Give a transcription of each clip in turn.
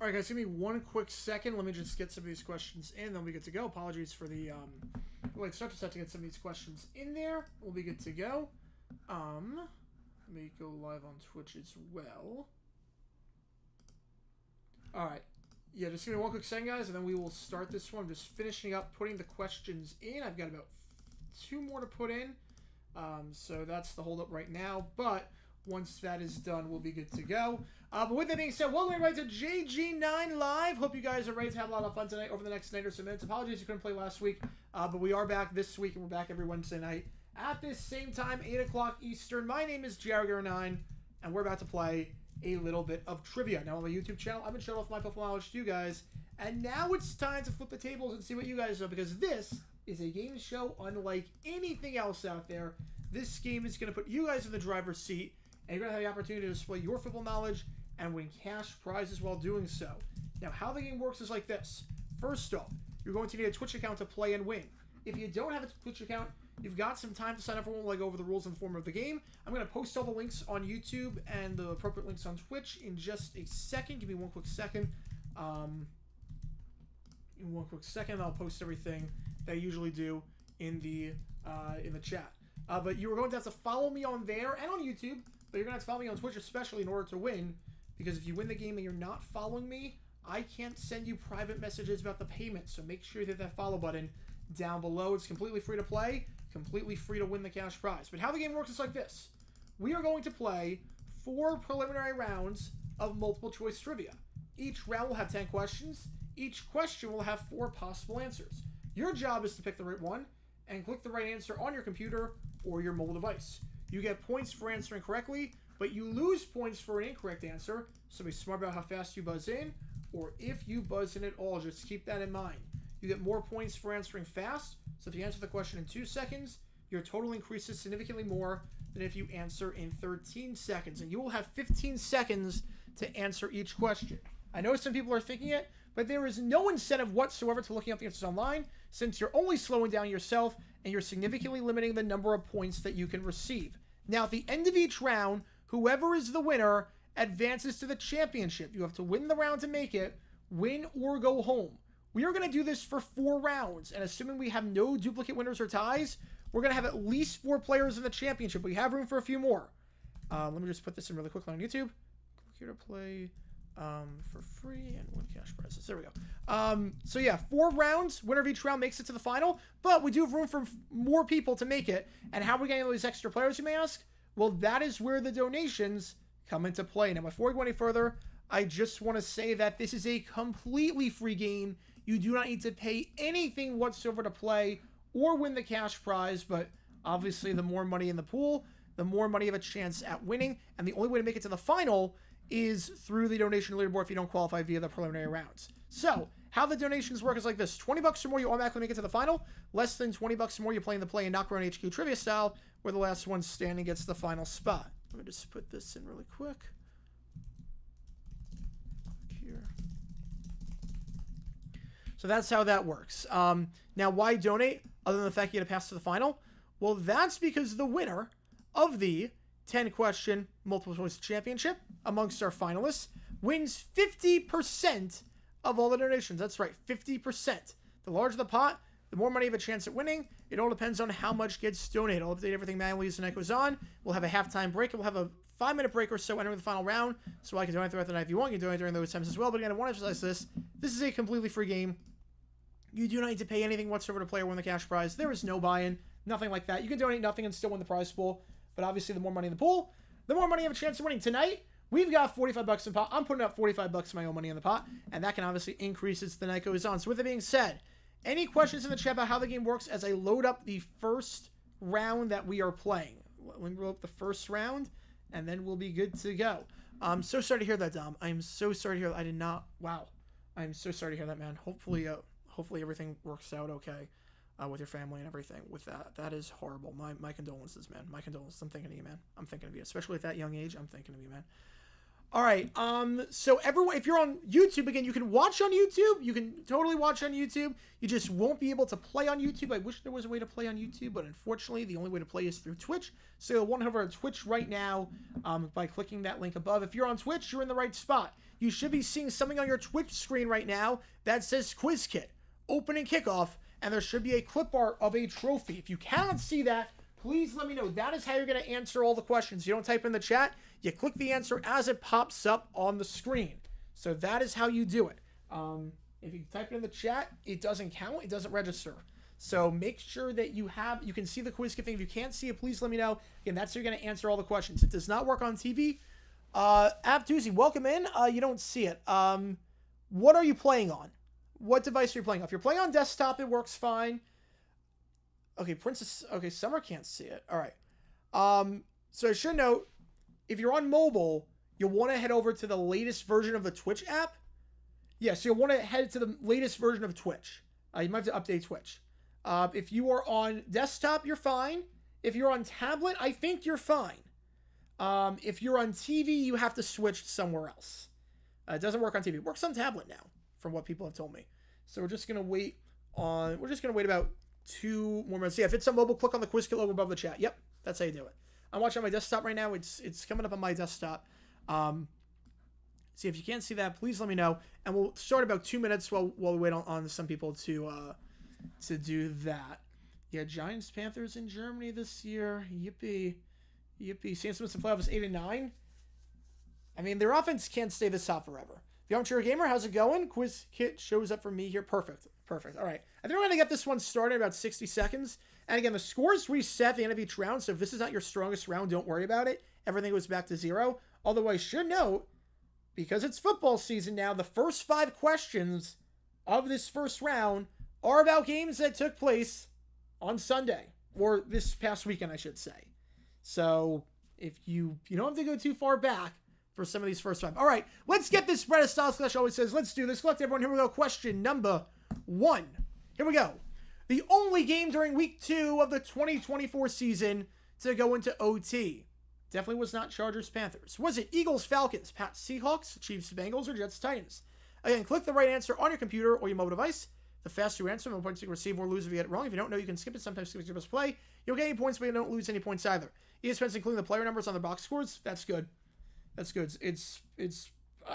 All right, guys, give me one quick second. Let me just get some of these questions in, then we get to go. Apologies for the late start. Just have to get some of these questions in there. We'll be good to go. Let me go live on Twitch as well. All right. Yeah, just give me one quick second, guys, and then we will start this one. I'm just finishing up putting the questions in. I've got about 2 more to put in. So that's the holdup right now. But once that is done, we'll be good to go. But with that being said, welcome everybody to JG9 Live. Hope you guys are ready to have a lot of fun tonight over the next night or so minutes. Apologies you couldn't play last week, but we are back this week, and we're back every Wednesday night at this same time, 8 o'clock Eastern. My name is JG9, and we're about to play a little bit of trivia. Now on my YouTube channel, I've been showing off my football knowledge to you guys, and now it's time to flip the tables and see what you guys know, because this is a game show unlike anything else out there. This game is going to put you guys in the driver's seat, and you're going to have the opportunity to display your football knowledge and win cash prizes while doing so. Now, how the game works is like this. First off, you're going to need a Twitch account to play and win. If you don't have a Twitch account, you've got some time to sign up for one. We'll go over the rules and form of the game. I'm going to post all the links on YouTube and the appropriate links on Twitch in just a second. Give me one quick second. In one quick second, I'll post everything that I usually do in the chat. But you're going to have to follow me on there and on YouTube, but you're going to have to follow me on Twitch especially in order to win, because if you win the game and you're not following me, I can't send you private messages about the payment. So make sure you hit that follow button down below. It's completely free to play, completely free to win the cash prize. But how the game works is like this. We are going to play 4 preliminary rounds of multiple choice trivia. Each round will have 10 questions. Each question will have 4 possible answers. Your job is to pick the right one and click the right answer on your computer or your mobile device. You get points for answering correctly, but you lose points for an incorrect answer, so be smart about how fast you buzz in, or if you buzz in at all, just keep that in mind. You get more points for answering fast, so if you answer the question in 2 seconds, your total increases significantly more than if you answer in 13 seconds, and you will have 15 seconds to answer each question. I know some people are thinking it, but there is no incentive whatsoever to looking up the answers online, since you're only slowing down yourself and you're significantly limiting the number of points that you can receive. Now, at the end of each round, whoever is the winner advances to the championship. You have to win the round to make it, win or go home. We are going to do this for 4 rounds, and assuming we have no duplicate winners or ties, we're going to have at least 4 players in the championship. We have room for a few more. Let me just put this in really quickly on YouTube. Click here to play for free and win cash prizes. There we go. So yeah, 4 rounds. Winner of each round makes it to the final, but we do have room for more people to make it. And how are we getting all these extra players, you may ask? Well, that is where the donations come into play. Now, before we go any further, I just want to say that this is a completely free game. You do not need to pay anything whatsoever to play or win the cash prize, but obviously the more money in the pool, the more money you have a chance at winning. And the only way to make it to the final is through the donation leaderboard if you don't qualify via the preliminary rounds. So, how the donations work is like this. 20 bucks or more, you automatically make it to the final. Less than 20 bucks or more, you're playing the play in Knock Around HQ trivia style, where the last one standing gets the final spot. Let me just put this in really quick. Here. So that's how that works. Now, why donate, other than the fact you get to pass to the final? Well, that's because the winner of the 10-question multiple choice championship amongst our finalists wins 50% of all the donations. That's right, 50%. The larger the pot, the more money you have a chance at winning. It all depends on how much gets donated. I'll update everything manually as the night goes on. We'll have a halftime break. We'll have a 5-minute break or so entering the final round, so I can donate throughout the night if you want. You can donate during those times as well. But again, I want to emphasize this. This is a completely free game. You do not need to pay anything whatsoever to play or win the cash prize. There is no buy-in, nothing like that. You can donate nothing and still win the prize pool. But obviously, the more money in the pool, the more money you have a chance of winning. Tonight, we've got 45 bucks in the pot. I'm putting up 45 bucks of my own money in the pot, and that can obviously increase as the night goes on. So with it being said, any questions in the chat about how the game works as I load up the first round that we are playing? Let me load up the first round, and then we'll be good to go. I'm so sorry to hear that, Dom. I'm so sorry to hear that. I did not. Wow. I'm so sorry to hear that, man. Hopefully everything works out okay with your family and everything. With that is horrible. My condolences, man. My condolences. I'm thinking of you, man. I'm thinking of you, especially at that young age. I'm thinking of you, man. All right. So everyone, if you're on YouTube, again, you can watch on YouTube. You can totally watch on YouTube. You just won't be able to play on YouTube. I wish there was a way to play on YouTube, but unfortunately, the only way to play is through Twitch. So you'll want to over to Twitch right now by clicking that link above. If you're on Twitch, you're in the right spot. You should be seeing something on your Twitch screen right now that says Quiz Kit, opening kickoff, and there should be a clip art of a trophy. If you cannot see that, please let me know. That is how you're going to answer all the questions. You don't type in the chat. You click the answer as it pops up on the screen. So that is how you do it. If you type it in the chat, it doesn't count. It doesn't register. So make sure that you can see the quiz kit thing. If you can't see it, please let me know. Again, that's how you're going to answer all the questions. It does not work on TV. App Tuesday, welcome in. You don't see it. What are you playing on? What device are you playing on? If you're playing on desktop, it works fine. Okay, Princess. Okay, Summer can't see it. All right. So I should note, if you're on mobile, you'll want to head over to the latest version of the Twitch app. Yeah, so you'll want to head to the latest version of Twitch. You might have to update Twitch. If you are on desktop, you're fine. If you're on tablet, I think you're fine. If you're on TV, you have to switch somewhere else. It doesn't work on TV. It works on tablet now, from what people have told me. So we're just gonna wait about 2 more minutes. Yeah, if it's on mobile, click on the quiz kit logo above the chat. Yep, that's how you do it. I'm watching on my desktop right now. It's coming up on my desktop. See, if you can't see that, please let me know, and we'll start about 2 minutes while we wait on some people to do that. Yeah, Giants Panthers in Germany this year. Yippee, yippee. St. Smith's in playoffs 8 and 9. I mean, their offense can't stay this hot forever. The Armchair Gamer, how's it going? Quiz kit shows up for me here. Perfect. All right. I think we're going to get this one started in about 60 seconds. And again, the scores reset at the end of each round, so if this is not your strongest round, don't worry about it. Everything goes back to 0. Although I should note, because it's football season now, the first 5 questions of this first round are about games that took place on Sunday, or this past weekend, I should say. So if you don't have to go too far back for some of these first 5. All right, let's get this spread. As Styles Clash always says, let's do this. Collect everyone. Here we go. Question number 1. Here we go. The only game during week 2 of the 2024 season to go into OT. Definitely was not Chargers-Panthers. Was it Eagles-Falcons, Pats-Seahawks, Chiefs-Bengals, or Jets-Titans? Again, click the right answer on your computer or your mobile device. The faster you answer, the more points you can receive or lose if you get it wrong. If you don't know, you can skip it. Sometimes skip it, just play. You'll get any points, but you don't lose any points either. ESPN's including the player numbers on the box scores. That's good. That's good.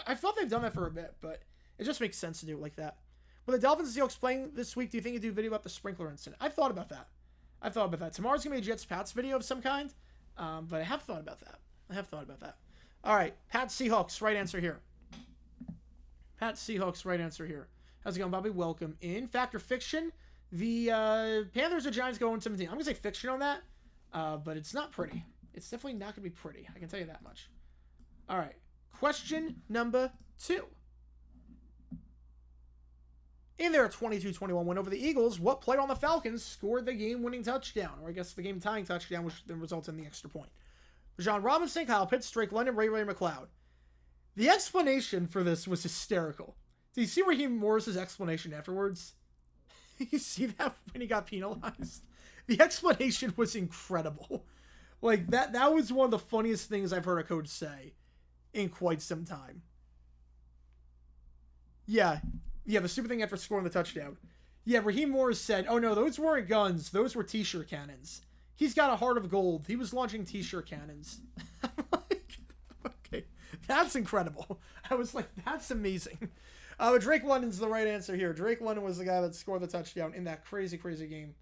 I thought they've done that for a bit, but it just makes sense to do it like that. With the Dolphins and Seahawks playing this week, do you think you do a video about the sprinkler incident? I've thought about that. Tomorrow's going to be a Jets-Pats video of some kind, but I have thought about that. All right, Pats-Seahawks, right answer here. Pats-Seahawks, right answer here. How's it going, Bobby? Welcome in. Fact or fiction? The Panthers or Giants go 1-17. I'm going to say fiction on that, but it's not pretty. It's definitely not going to be pretty. I can tell you that much. All right, question number 2. In their 22-21 win over the Eagles, what player on the Falcons scored the game-winning touchdown? Or I guess the game-tying touchdown, which then resulted in the extra point. John Robinson, Kyle Pitts, Drake London, Ray McLeod. The explanation for this was hysterical. Did you see Raheem Morris's explanation afterwards? You see that when he got penalized? The explanation was incredible. Like, that was one of the funniest things I've heard a coach say in quite some time. Yeah, the stupid thing after scoring the touchdown. Yeah, Raheem Morris said, oh no, those weren't guns. Those were t-shirt cannons. He's got a heart of gold. He was launching t-shirt cannons. I'm like, okay, that's incredible. I was like, that's amazing. Drake London's the right answer here. Drake London was the guy that scored the touchdown in that crazy, crazy game.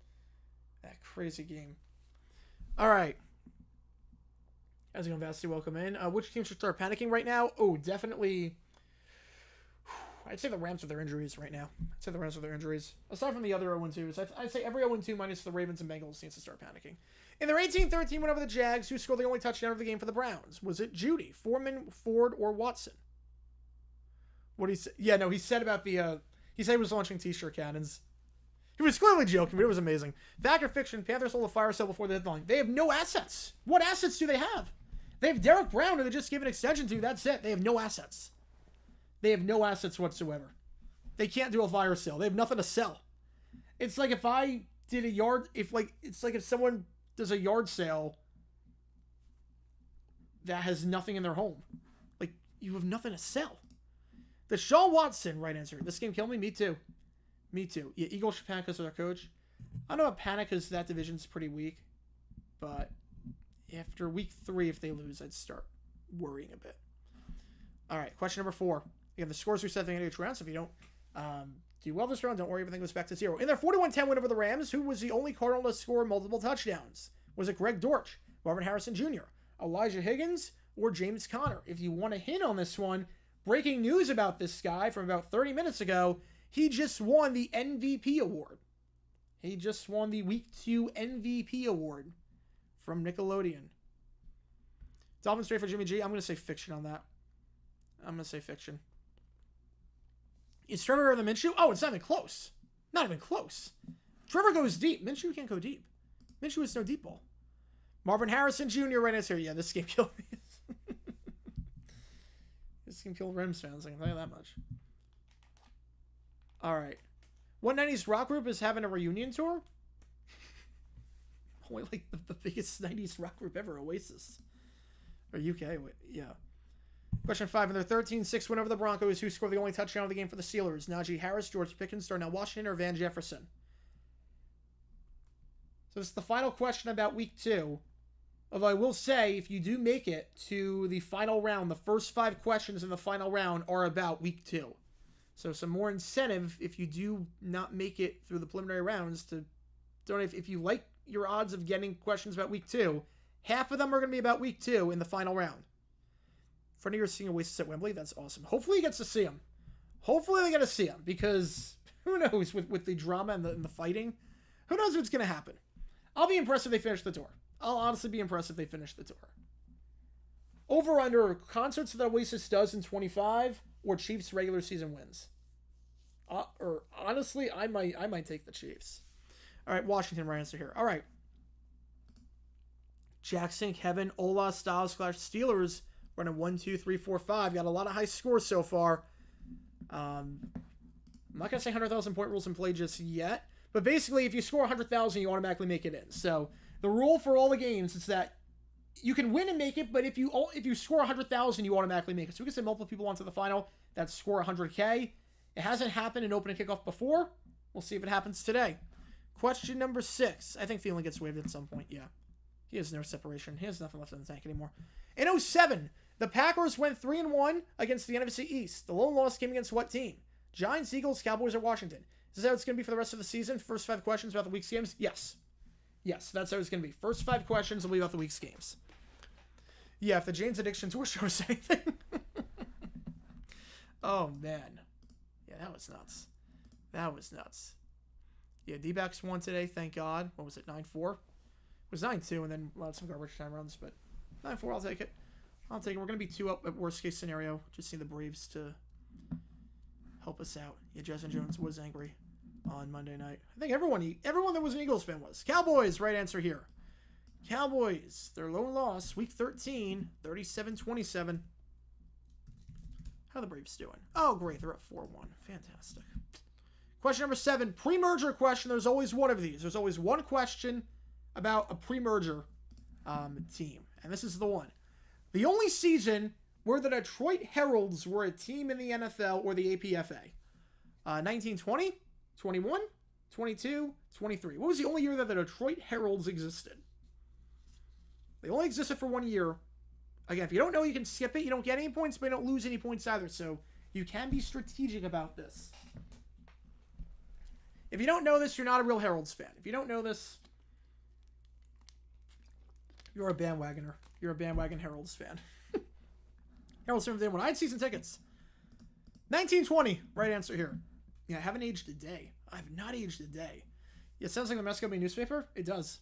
All right. How's it going, Vasty? Welcome in. Which team should start panicking right now? Oh, definitely. I'd say the Rams with their injuries right now. Aside from the other 0-2s, I'd say every 0-2 minus the Ravens and Bengals needs to start panicking. In their 18-13 win over the Jags, who scored the only touchdown of the game for the Browns? Was it Judy, Foreman, Ford, or Watson? What he said? Yeah, no, he said about the. He said he was launching t-shirt cannons. He was clearly joking, but it was amazing. Fact or fiction? Panthers hold a fire sale before the deadline. They have no assets. What assets do they have? They have Derek Brown, who they just gave an extension to. That's it. They have no assets. They have no assets whatsoever. They can't do a fire sale. They have nothing to sell. It's like if I did a yard. It's like if someone does a yard sale that has nothing in their home. Like, you have nothing to sell. Deshaun Watson, right answer. This game killed me. Me too. Me too. Yeah, Eagles should panic because of their coach. I don't know about panic because that division's pretty weak. But after week 3, if they lose, I'd start worrying a bit. All right, question number 4. Again, the scores are set in each round, so if you don't do well this round, don't worry, everything goes back to 0. In their 41-10 win over the Rams, who was the only Cardinal to score multiple touchdowns? Was it Greg Dortch, Marvin Harrison Jr., Elijah Higgins, or James Conner? If you want a hint on this one, breaking news about this guy from about 30 minutes ago, he just won the MVP award. He just won the Week 2 MVP award from Nickelodeon. Dolphins straight for Jimmy G. I'm going to say fiction on that. I'm going to say fiction. Is Trevor better than Minshew? Oh, it's not even close. Not even close. Trevor goes deep. Minshew can't go deep. Minshew is no deep ball. Marvin Harrison Jr. right answer. Yeah, this game killed me. This game killed Rams fans. I can tell you that much. All right. What 90s rock group is having a reunion tour? Only like the biggest 90s rock group ever, Oasis. Or UK, yeah. Question 5. In their 13-6 win over the Broncos, who scored the only touchdown of the game for the Steelers? Najee Harris, George Pickens, Darnell Washington, or Van Jefferson? So this is the final question about Week 2. Although I will say, if you do make it to the final round, the first 5 questions in the final round are about Week 2. So some more incentive if you do not make it through the preliminary rounds to donate. If you like your odds of getting questions about Week 2, half of them are going to be about Week 2 in the final round. Friend of yours seeing Oasis at Wembley, that's awesome. Hopefully he gets to see him. Hopefully they get to see him, because who knows with the drama and the fighting, who knows what's going to happen. I'll be impressed if they finish the tour. I'll honestly be impressed if they finish the tour. Over under concerts that Oasis does in 25 or Chiefs regular season wins. Or honestly, I might take the Chiefs. All right, Washington right answer here. All right. Jackson, Kevin, Ola, Styles, Clash, Steelers running 1, 2, 3, 4, 5. Got a lot of high scores so far. I'm not gonna say 100,000 point rules in play just yet, but basically, if you score 100,000, you automatically make it in. So the rule for all the games is that you can win and make it, but if you score 100,000, you automatically make it. So we can send multiple people onto the final that score 100K. It hasn't happened in open and kickoff before. We'll see if it happens today. Question number 6. I think Thielen gets waived at some point. Yeah. He has no separation. He has nothing left in the tank anymore. In 07, the Packers went 3-1 against the NFC East. The lone loss came against what team? Giants, Eagles, Cowboys, or Washington? Is this how it's going to be for the rest of the season? First 5 questions about the week's games? Yes. Yes, that's how it's going to be. First 5 questions will be about the week's games. Yeah, if the Jane's Addiction Tour shows anything. Oh, man. Yeah, that was nuts. That was nuts. Yeah, D-backs won today, thank God. What was it, 9-4? It was 9-2, and then some garbage time runs, but 9-4, I'll take it. I'll take it. We're going to be 2 up at worst case scenario. Just need the Braves to help us out. Yeah, Justin Jones was angry on Monday night. I think everyone that was an Eagles fan was. Cowboys, right answer here. Cowboys, their lone loss, week 13, 37-27. How are the Braves doing? Oh, great. They're up 4-1. Fantastic. Question number 7, pre-merger question. There's always one of these. There's always one question about a pre-merger team. And this is the one. The only season where the Detroit Heralds were a team in the NFL or the APFA. 1920, 21, 22, 23. What was the only year that the Detroit Heralds existed? They only existed for 1 year. Again, if you don't know, you can skip it. You don't get any points, but you don't lose any points either. So you can be strategic about this. If you don't know this, you're not a real Heralds fan. If you don't know this, you're a bandwagoner. You're a bandwagon Heralds fan. Heralds fan, when I had season tickets. 1920, right answer here. Yeah, I haven't aged a day. I have not aged a day. Yeah, it sounds like the Mascot newspaper. It does.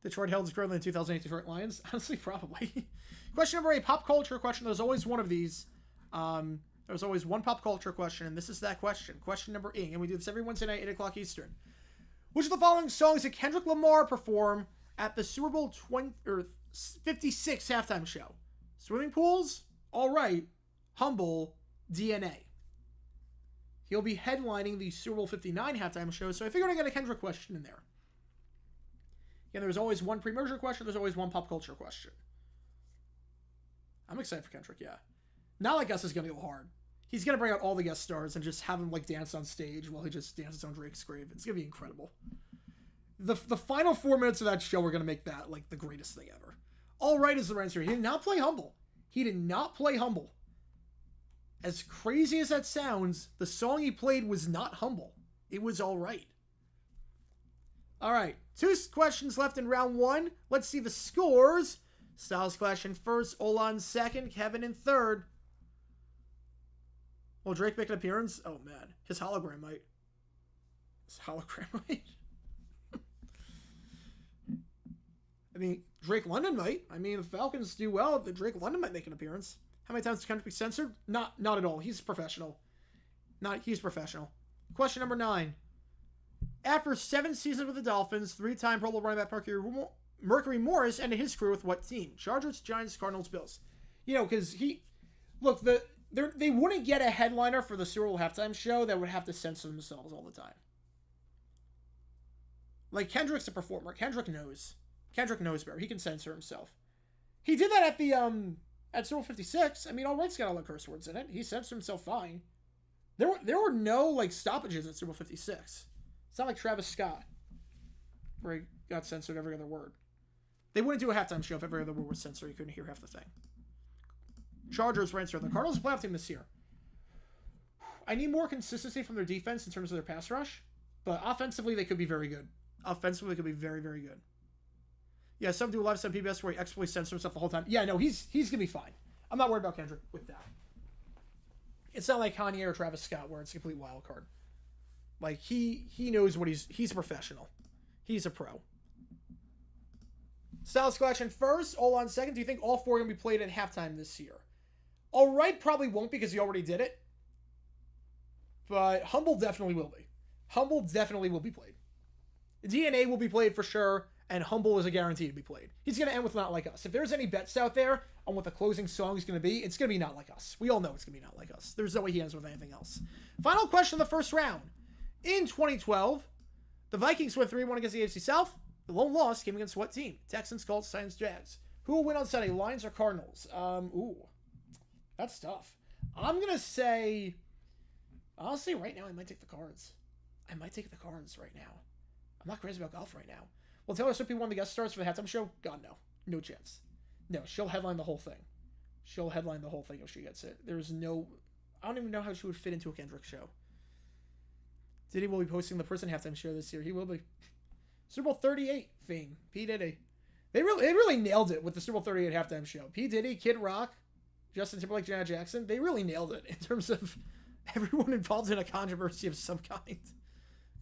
Detroit Heralds greater than the 2008 Detroit Lions? Honestly, probably. Question number 8, pop culture question. There's always one of these. There's always one pop culture question, and this is that question. Question number 8, and we do this every Wednesday night, 8 o'clock Eastern. Which of the following songs did Kendrick Lamar perform at the Super Bowl 56 halftime show? Swimming Pools, All Right, Humble, DNA. He'll be headlining the Super Bowl 59 halftime show, so I figured I'd get a Kendrick question in there. Again, there's always one pre-merger question, there's always one pop culture question. I'm excited for Kendrick, yeah. Not Like Us is going to go hard. He's going to bring out all the guest stars and just have them like dance on stage while he just dances on Drake's grave. It's going to be incredible. The final 4 minutes of that show are going to make that like the greatest thing ever. All right is the answer. He did not play Humble. He did not play Humble. As crazy as that sounds, the song he played was not Humble. It was All Right. All right. 2 questions left in round 1. Let's see the scores. Styles Clash in first, Ola in second, Kevin in third. Will Drake make an appearance? Oh, man. His hologram might. I mean, Drake London might. I mean, if Falcons do well, the Drake London might make an appearance. How many times can Kendrick be censored? Not at all. He's professional. He's professional. Question number 9. After 7 seasons with the Dolphins, 3-time Pro Bowl running back Mercury Morris ended his career with what team? Chargers, Giants, Cardinals, Bills. You know, because they wouldn't get a headliner for the Super Bowl halftime show that would have to censor themselves all the time. Like, Kendrick's a performer. Kendrick knows better. He can censor himself. He did that at Super Bowl 56. I mean, All Right's got all the curse words in it. He censored himself fine. There were no, like, stoppages at Super Bowl 56. It's not like Travis Scott, where he got censored every other word. They wouldn't do a halftime show if every other word was censored. You couldn't hear half the thing. Chargers were answered. The Cardinals playoff team this year. I need more consistency from their defense in terms of their pass rush, but offensively they could be very good. Offensively they could be very, very good. Yeah, some do live some PBS where he explicitly censors himself the whole time. Yeah, no, he's gonna be fine. I'm not worried about Kendrick with that. It's not like Kanye or Travis Scott where it's a complete wild card. Like he knows what he's a professional. He's a pro. Styles question first, All on second. Do you think all 4 are gonna be played at halftime this year? All Right probably won't because he already did it. But Humble definitely will be. Humble definitely will be played. DNA will be played for sure, and Humble is a guarantee to be played. He's going to end with Not Like Us. If there's any bets out there on what the closing song is going to be, it's going to be Not Like Us. We all know it's going to be Not Like Us. There's no way he ends with anything else. Final question of the first round. In 2012, the Vikings went 3-1 against the AFC South. The lone loss came against what team? Texans, Colts, Titans, Jags. Who will win on Sunday, Lions or Cardinals? That's tough. I'm going to say... Honestly, right now, I might take the Cards. I might take the Cards right now. I'm not crazy about golf right now. Will Taylor Swift be one of the guest stars for the halftime show? God, no. No chance. No, she'll headline the whole thing. She'll headline the whole thing if she gets it. There's no... I don't even know how she would fit into a Kendrick show. Diddy will be posting the Prison halftime show this year. He will be. Super Bowl 38 fame. P. Diddy. They really nailed it with the Super Bowl 38 halftime show. P. Diddy, Kid Rock, Justin Timberlake, Janet Jackson. They really nailed it in terms of everyone involved in a controversy of some kind.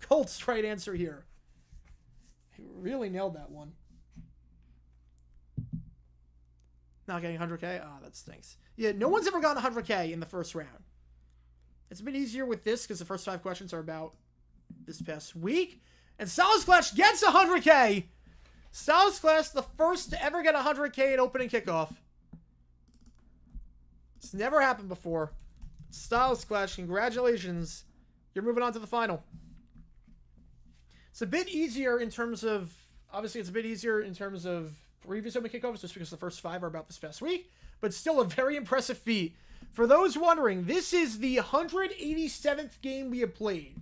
Colts right answer here. He really nailed that one. Not getting 100K? Ah, that stinks. Yeah, no one's ever gotten 100K in the first round. It's a bit easier with this because the first 5 questions are about this past week. And Styles Clash gets 100K. Styles Clash, the first to ever get 100K in opening kickoff. It's never happened before. Styles Clash, congratulations. You're moving on to the final. It's a bit easier in terms of... Obviously, it's a bit easier in terms of previous opening kickoffs just because the first 5 are about this past week. But still a very impressive feat. For those wondering, this is the 187th game we have played.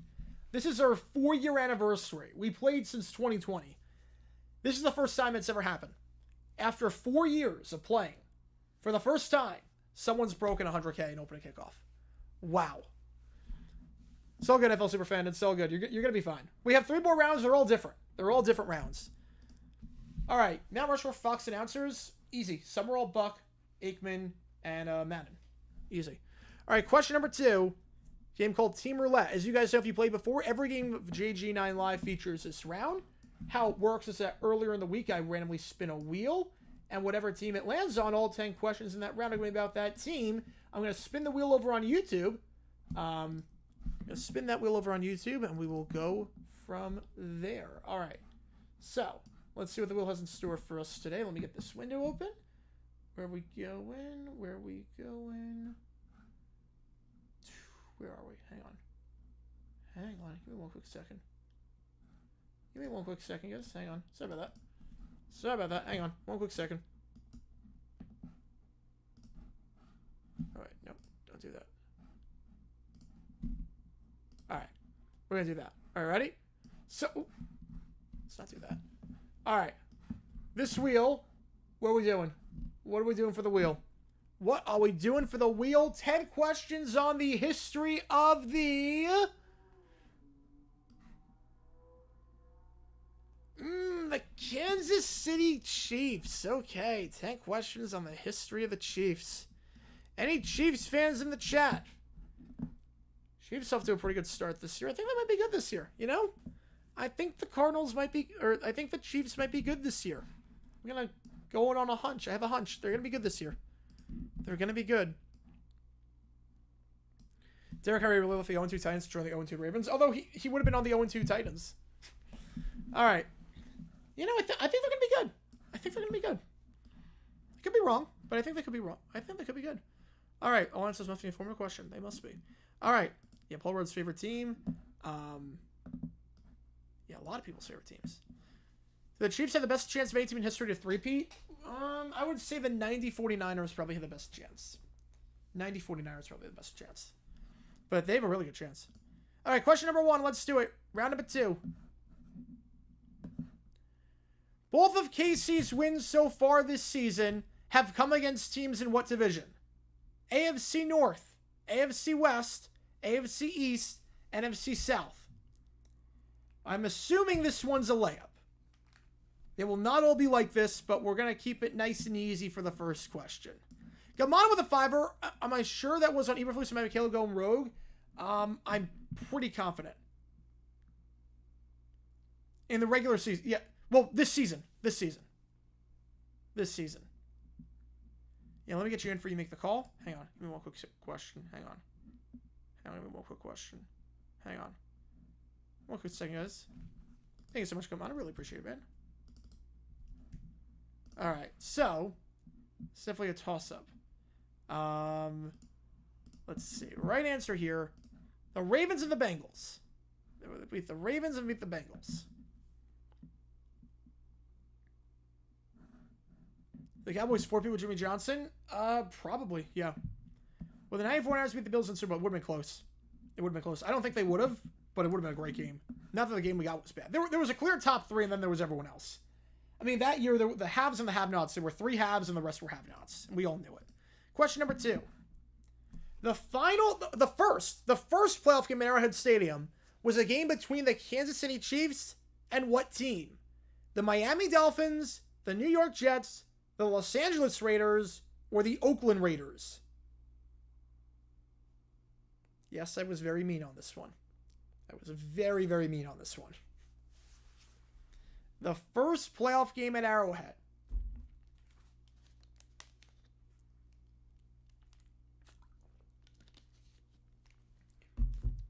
This is our 4-year anniversary. We played since 2020. This is the first time it's ever happened. After 4 years of playing, for the first time, someone's broken 100K in opening kickoff. Wow. So good, FL Superfan. It's so good. You're going to be fine. We have 3 more rounds. They're all different. They're all different rounds. All right. Mount Rushmore Fox announcers. Easy. Summerall, Buck, Aikman, and Madden. Easy. All right. Question number 2. Game called Team Roulette. As you guys know, if you played before, every game of JG9 Live features this round. How it works is that earlier in the week, I randomly spin a wheel, and whatever team it lands on, all 10 questions in that round are going to be about that team. I'm going to spin the wheel over on YouTube. I'm going to spin that wheel over on YouTube, and we will go from there. All right. So, let's see what the wheel has in store for us today. Let me get this window open. Where we going? Where we going? Where are we? Hang on. Hang on. Give me one quick second. Give me one quick second, guys. Hang on. Sorry about that. Sorry about that. Hang on. One quick second. All right, nope, don't do that. All right, we're gonna do that. All right, ready? So, let's not do that. All right, this wheel, what are we doing? What are we doing for the wheel? What are we doing for the wheel? 10 questions on the history of the... the Kansas City Chiefs. Okay, 10 questions on the history of the Chiefs. Any Chiefs fans in the chat? Chiefs off to a pretty good start this year. I think they might be good this year, you know? I think the Cardinals might be, or I think the Chiefs might be good this year. I'm going to go in on a hunch. I have a hunch. They're going to be good this year. They're going to be good. Derek Henry really left the 0-2 Titans to join the 0-2 Ravens, although he would have been on the 0-2 Titans. All right. You know, I think they're going to be good. I think they're going to be good. I could be wrong, but I think they could be wrong. I think they could be good. All right. All answers must be a formal question. They must be. All right. Yeah, Paul Rudd's favorite team. Yeah, a lot of people's favorite teams. The Chiefs have the best chance of any team in history to three-peat. I would say the 90 49ers probably have the best chance. 90 49ers probably the best chance. But they have a really good chance. All right, question number 1. Let's do it. Round number 2. Both of KC's wins so far this season have come against teams in what division? AFC North, AFC West, AFC East, NFC South. I'm assuming this one's a layup. It will not all be like this, but we're going to keep it nice and easy for the first question. Gamon with a 5er. Am I sure that was on Eberflus and Caleb going rogue? I'm pretty confident. In the regular season. Yeah. Well, this season. This season. Yeah, let me get you in for you make the call. Hang on. Give me one quick question. Hang on. Give me one quick question. Hang on. One quick second, guys. Thank you so much, Gamon. I really appreciate it, man. All right. So, it's definitely a toss-up. Let's see. Right answer here. The Ravens and the Bengals. They would beat the Ravens and beat the Bengals. The Cowboys 4 people Jimmy Johnson? Probably, yeah. Well, the 94ers beat the Bills in Super Bowl. It would have been close. It would have been close. I don't think they would have, but it would have been a great game. Not that the game we got was bad. There was a clear top 3, and then there was everyone else. I mean, that year, the haves and the have-nots, there were 3 haves, and the rest were have-nots. And we all knew it. Question number 2. The first playoff game at Arrowhead Stadium was a game between the Kansas City Chiefs and what team? The Miami Dolphins, the New York Jets, the Los Angeles Raiders, or the Oakland Raiders? Yes, I was very mean on this one. I was very, very mean on this one. The first playoff game at Arrowhead.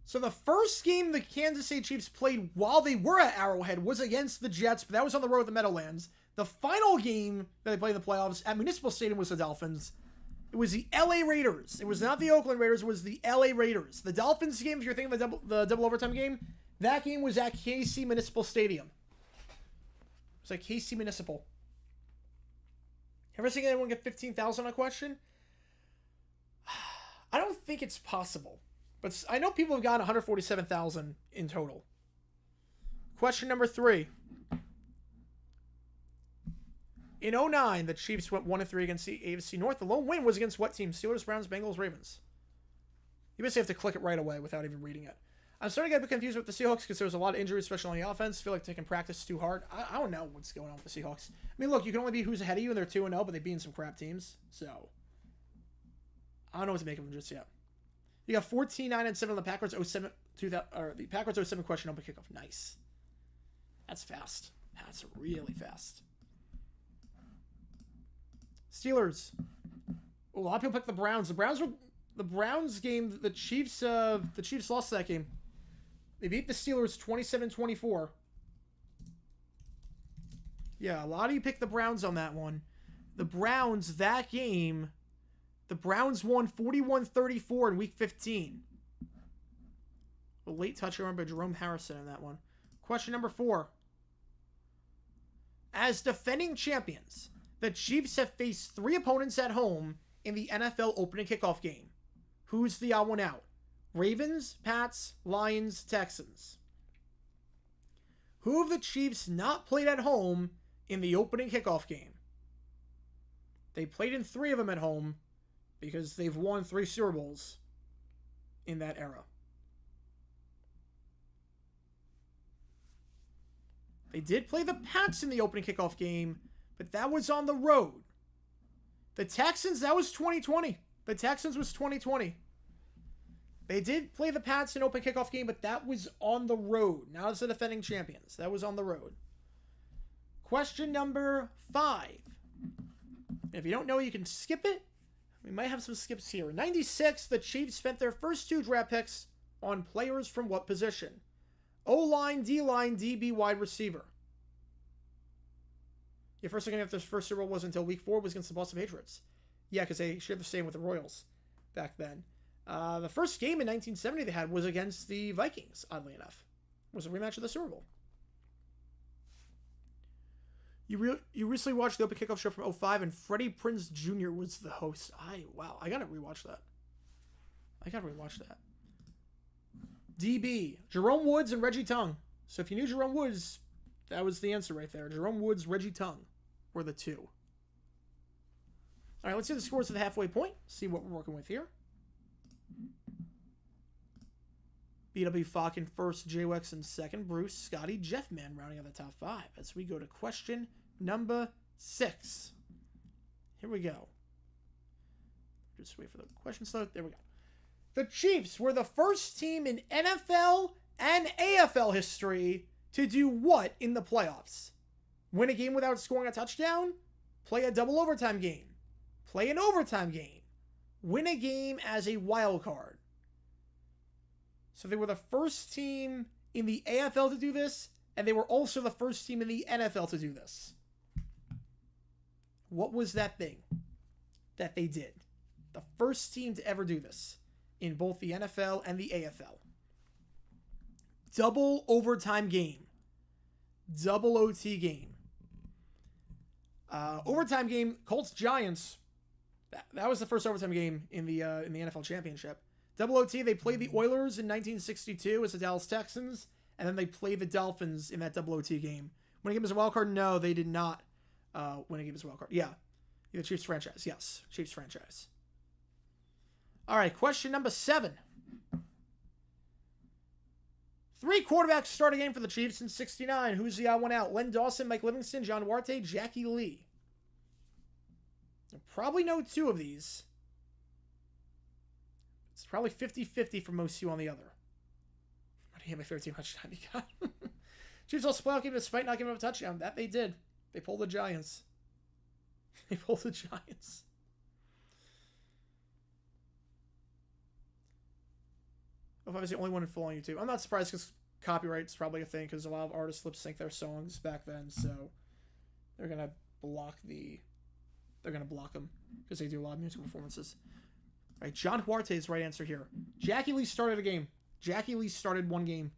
So the first game the Kansas City Chiefs played while they were at Arrowhead was against the Jets, but that was on the road at the Meadowlands. The final game that they played in the playoffs at Municipal Stadium was the Dolphins. It was the LA Raiders. It was not the Oakland Raiders. It was the LA Raiders. The Dolphins game, if you're thinking of the double overtime game, that game was at KC Municipal Stadium. It was at KC Municipal. Ever seen anyone get 15,000 on a question? I don't think it's possible. But I know people have gotten 147,000 in total. Question number 3. In 2009, the Chiefs went 1-3 against the AFC North. The lone win was against what team? Steelers, Browns, Bengals, Ravens. You basically have to click it right away without even reading it. I'm starting to get a bit confused with the Seahawks because there was a lot of injuries, especially on the offense. I feel like taking practice too hard. I don't know what's going on with the Seahawks. I mean, look, you can only beat who's ahead of you, and they're 2-0, but they beat some crap teams. So, I don't know what to make of them just yet. You got 14-9-7 on the Packers 07 or the Packers 07 question open kickoff. Nice. That's fast. That's really fast. Steelers. Oh, a lot of people picked the Browns. The Browns game. The Chiefs lost that game. They beat the Steelers 27-24. Yeah, a lot of you picked the Browns on that one. The Browns that game. The Browns won 41-34 in Week 15. A late touchdown by Jerome Harrison in that one. Question number 4. As defending champions, the Chiefs have faced 3 opponents at home in the NFL opening kickoff game? Who's the odd one out? Ravens, Pats, Lions, Texans. Who have the Chiefs not played at home in the opening kickoff game? They played in 3 of them at home because they've won 3 Super Bowls in that era. They did play the Pats in the opening kickoff game, but that was on the road. The Texans, that was 2020. The Texans was 2020. They did play the Pats in open kickoff game, but that was on the road. Not as the defending champions. That was on the road. Question number 5. If you don't know, you can skip it. We might have some skips here. In 96, the Chiefs spent their first 2 draft picks on players from what position? O-line, D-line, DB, wide receiver. Your first looking at this first Super Bowl was until week 4 was against the Boston Patriots. Yeah, because they shared the same with the Royals back then. The first game in 1970 they had was against the Vikings, oddly enough. It was a rematch of the Super Bowl. You recently watched the Open Kickoff show from 2005, and Freddie Prinze Jr. was the host. Wow, I gotta rewatch that. DB, Jerome Woods and Reggie Tongue. So if you knew Jerome Woods, that was the answer right there. Jerome Woods, Reggie Tongue were the 2. All right, let's see the scores to the halfway point. See what we're working with here. BW Falk in first, JWEX in second, Bruce, Scotty, Jeffman rounding out the top 5 as we go to question number 6. Here we go. Just wait for the question slot. There we go. The Chiefs were the first team in NFL and AFL history to do what in the playoffs? Win a game without scoring a touchdown? Play a double overtime game? Play an overtime game? Win a game as a wild card? So they were the first team in the AFL to do this, and they were also the first team in the NFL to do this. What was that thing that they did? The first team to ever do this in both the NFL and the AFL. Double overtime game. Double OT game. Overtime game, Colts-Giants. That was the first overtime game in the NFL Championship. Double OT, they played the Oilers in 1962 as the Dallas Texans, and then they played the Dolphins in that double OT game. Win a game as a wild card? No, they did not win a game as a wild card. Yeah, the Chiefs franchise. Yes, Chiefs franchise. All right, question number 7. 3 quarterbacks start a game for the Chiefs in 69. Who's the odd one out? Len Dawson, Mike Livingston, John Duarte, Jackie Lee. You'll probably know 2 of these. It's probably 50-50 for most of you on the other. What do you have a 13 touchdown you got? Chiefs also play out game despite not giving up a touchdown. That they did. They pulled the Giants. If I was the only one in full on YouTube. I'm not surprised because copyright's probably a thing because a lot of artists lip sync their songs back then, so they're gonna block them because they do a lot of musical performances. All right, John Duarte is the right answer here. Jackie Lee started a game. Jackie Lee started 1 game.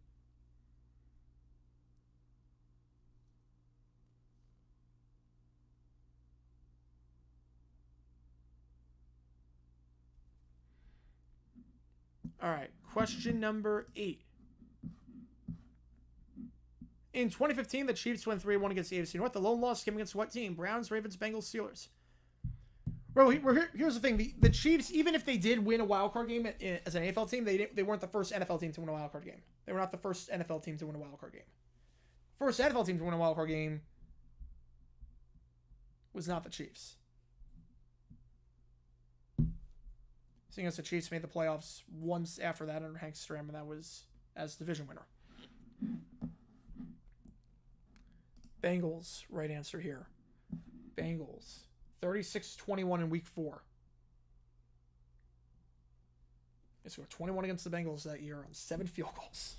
All right, question number 8. In 2015, the Chiefs went 3-1 against the AFC North. The lone loss came against what team? Browns, Ravens, Bengals, Steelers. Well, here's the thing. The Chiefs, even if they did win a wildcard game as an AFL team, they weren't the first NFL team to win a wildcard game. They were not the first NFL team to win a wildcard game. First NFL team to win a wildcard game was not the Chiefs. Seeing as the Chiefs made the playoffs once after that under Hank Stram, and that was as division winner. Bengals, right answer here. Bengals, 36-21 in week 4. They scored 21 against the Bengals that year on 7 field goals.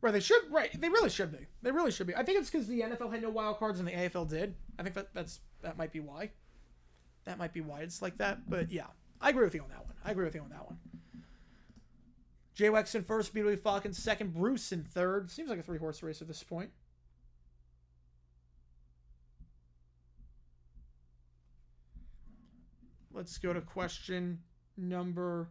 Right, they really should be. I think it's because the NFL had no wild cards and the AFL did. I think that might be why. That might be why it's like that, but yeah. I agree with you on that one. JWEX in first, BW Falk in second, Bruce in third. Seems like a 3-horse race at this point. let's go to question number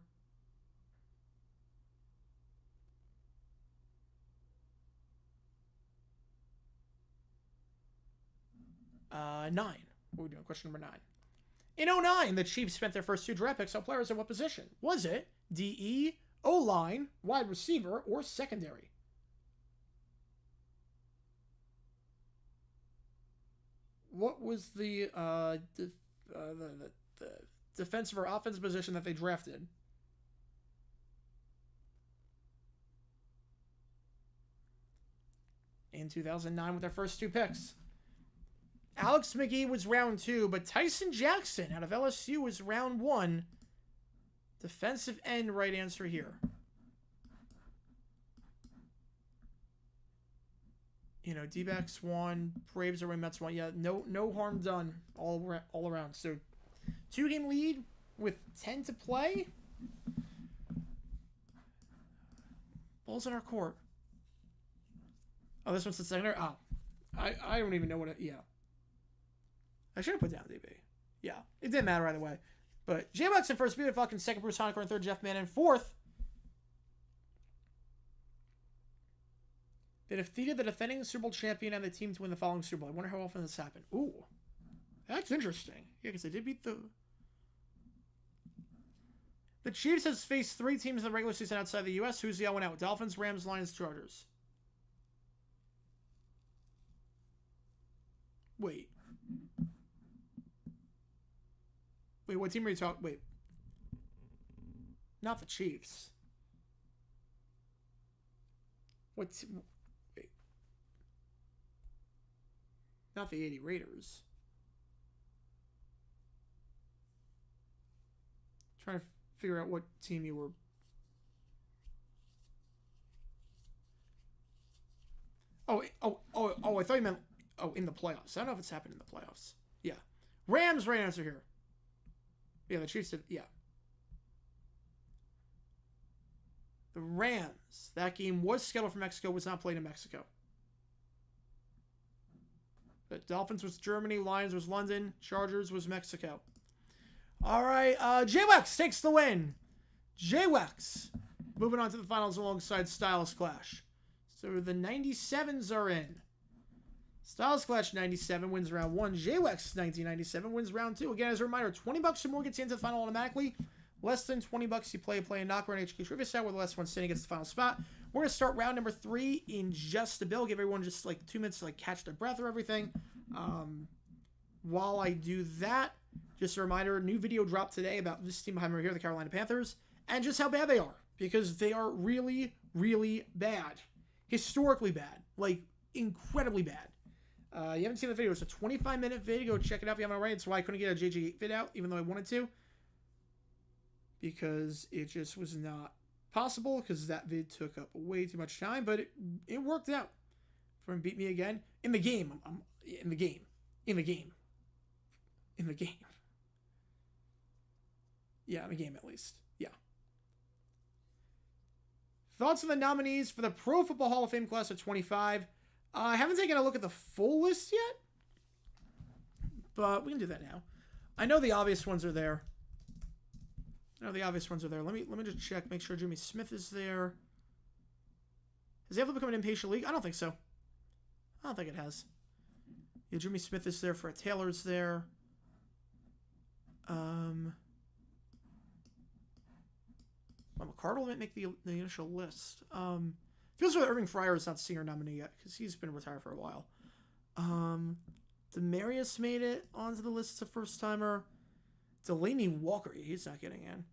9. What are we doing? Question number 9. In 09, the Chiefs spent their first 2 draft picks on players in what position? Was it DE, O-line, wide receiver, or secondary? What was the defensive or offensive position that they drafted? In 2009 with their first 2 picks. Alex McGee was round 2, but Tyson Jackson out of LSU was round 1. Defensive end, right answer here. You know, D-backs 1, Braves are Mets 1. Yeah, no harm done all around. So 2-game lead with 10 to play. Ball's in our court. Oh, this one's the secondary. Oh, I don't even know what it. Yeah. I should have put down DB. Yeah, it didn't matter either way. But J-Wax in first, Peter Falcon, second, Bruce Honecker, and third, Jeff Mann, and fourth. They defeated the defending Super Bowl champion and the team to win the following Super Bowl. I wonder how often this happened. Ooh, that's interesting. Yeah, because they did beat the... The Chiefs has faced 3 teams in the regular season outside the U.S. Who's the out and out? Dolphins, Rams, Lions, Chargers. Wait, what team are you talking? Wait. Not the Chiefs. Wait. Not the 80 Raiders. Trying to figure out what team you were. I thought you meant in the playoffs. I don't know if it's happened in the playoffs. Yeah. Rams, right answer here. Yeah, the Chiefs did. Yeah. The Rams. That game was scheduled for Mexico, was not played in Mexico. The Dolphins was Germany, Lions was London, Chargers was Mexico. All right, J-Wax takes the win. J-Wax moving on to the finals alongside Styles Clash. So the 97s are in. Styles Clash 97 wins round 1. J-Wax 1997 wins round 2. Again, as a reminder, $20 or more gets you into the final automatically. Less than $20 you play and knock around HQ Trivia Set where the last one standing gets the final spot. We're going to start round number 3 in just a bit. Give everyone just like 2 minutes to like catch their breath or everything. While I do that, just a reminder, new video dropped today about this team behind me right here, the Carolina Panthers, and just how bad they are. Because they are really, really bad. Historically bad. Like, incredibly bad. You haven't seen the video. It's a 25-minute video. Go check it out if you haven't already. It's why I couldn't get a JG8 vid out, even though I wanted to. Because it just was not possible, because that vid took up way too much time, but it worked out. For him beat me again. In the game. In the game. Yeah, in the game at least. Yeah. Thoughts on the nominees for the Pro Football Hall of Fame class of 25. I haven't taken a look at the full list yet, but we can do that now. I know the obvious ones are there. Let me just check, make sure Jimmy Smith is there. Has he ever become an impatient league? I don't think so. I don't think it has. Yeah, Jimmy Smith is there. Fred Taylor's there. McCardle might make the initial list. Feels like Irving Fryer is not senior nominee yet because he's been retired for a while. Demarius made it onto the list as a first timer. Delaney Walker, he's not getting in.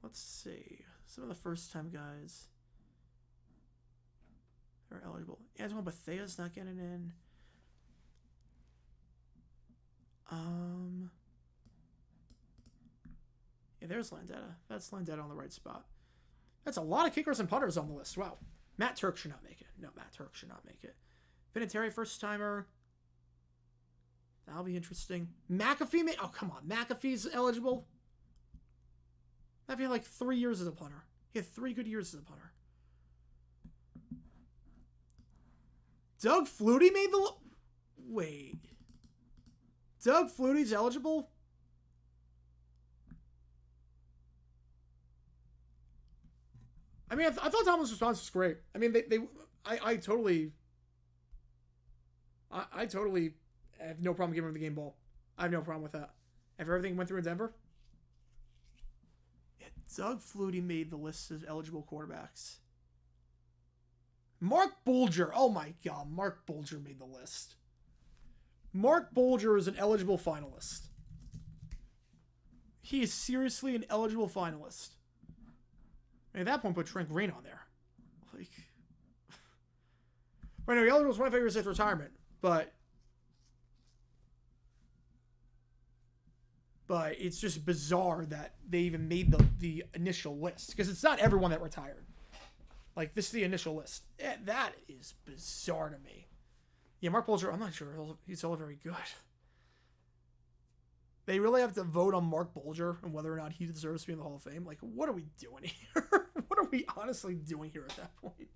Let's see. Some of the first time guys are eligible. Antoine Bethea's not getting in. Yeah, there's Landetta. That's Landetta on the right spot. That's a lot of kickers and punters on the list. Wow. Matt Turk should not make it. No, Matt Turk should not make it. Vinatieri, first timer. That'll be interesting. McAfee, oh, come on. McAfee's eligible. McAfee had like 3 years as a punter. He had 3 good years as a punter. Doug Flutie made the... Wait. Doug Flutie's eligible? I mean, I thought Tomlin's response was great. I mean, I totally have no problem giving him the game ball. I have no problem with that. After everything went through in Denver. Yeah, Doug Flutie made the list of eligible quarterbacks. Mark Bulger. Oh my God, Mark Bulger made the list. Mark Bulger is an eligible finalist. He is seriously an eligible finalist. I mean, at that point, put Trent Green on there. Like, right now, eligible is one of my favorites after retirement, but it's just bizarre that they even made the initial list, because it's not everyone that retired. Like, this is the initial list. Yeah, that is bizarre to me. Yeah, Mark Bulger, I'm not sure he's all very good. They really have to vote on Mark Bulger and whether or not he deserves to be in the Hall of Fame. Like, what are we doing here? What are we honestly doing here at that point?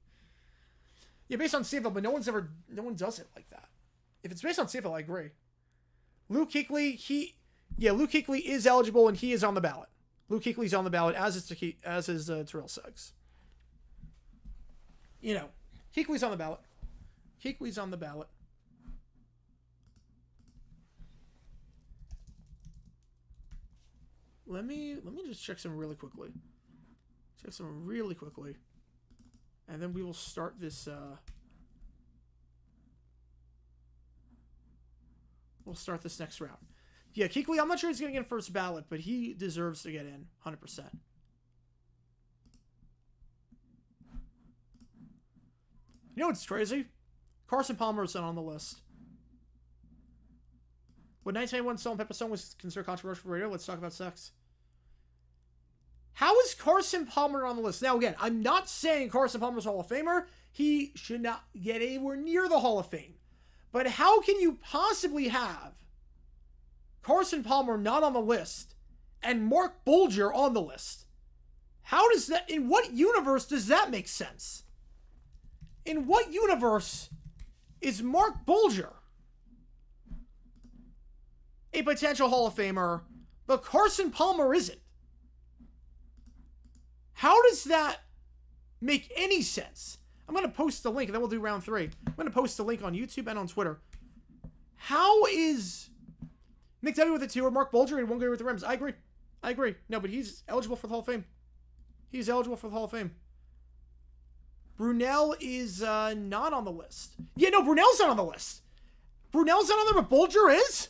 Yeah, based on CFL, but no one does it like that. If it's based on CFL, I agree. Luke Kuechly, Luke Kuechly is eligible and he is on the ballot. Luke Kuechly's on the ballot, as is Terrell Suggs. You know, Kuechly's on the ballot. Kuechly's on the ballot. Let me just check some really quickly. And then we will start this we'll start this next round. Yeah, Kuechly, I'm not sure he's going to get first ballot, but he deserves to get in 100%. You know what's crazy? Carson Palmer is not on the list. When 1991 Salt and Pepper song was considered controversial for radio, let's talk about sex. How is Carson Palmer on the list? Now, again, I'm not saying Carson Palmer's a Hall of Famer. He should not get anywhere near the Hall of Fame. But how can you possibly have Carson Palmer not on the list and Mark Bulger on the list? How does that, in what universe does that make sense? In what universe is Mark Bulger a potential Hall of Famer, but Carson Palmer isn't? How does that make any sense? I'm going to post the link, and then we'll do round 3. I'm going to post the link on YouTube and on Twitter. How is Nick W with a 2 or Mark Bulger and 1 good with the Rams? I agree. No, but he's eligible for the Hall of Fame. He's eligible for the Hall of Fame. Brunell is not on the list. Yeah, no, Brunell's not on the list. Brunell's not on there, but Bulger is?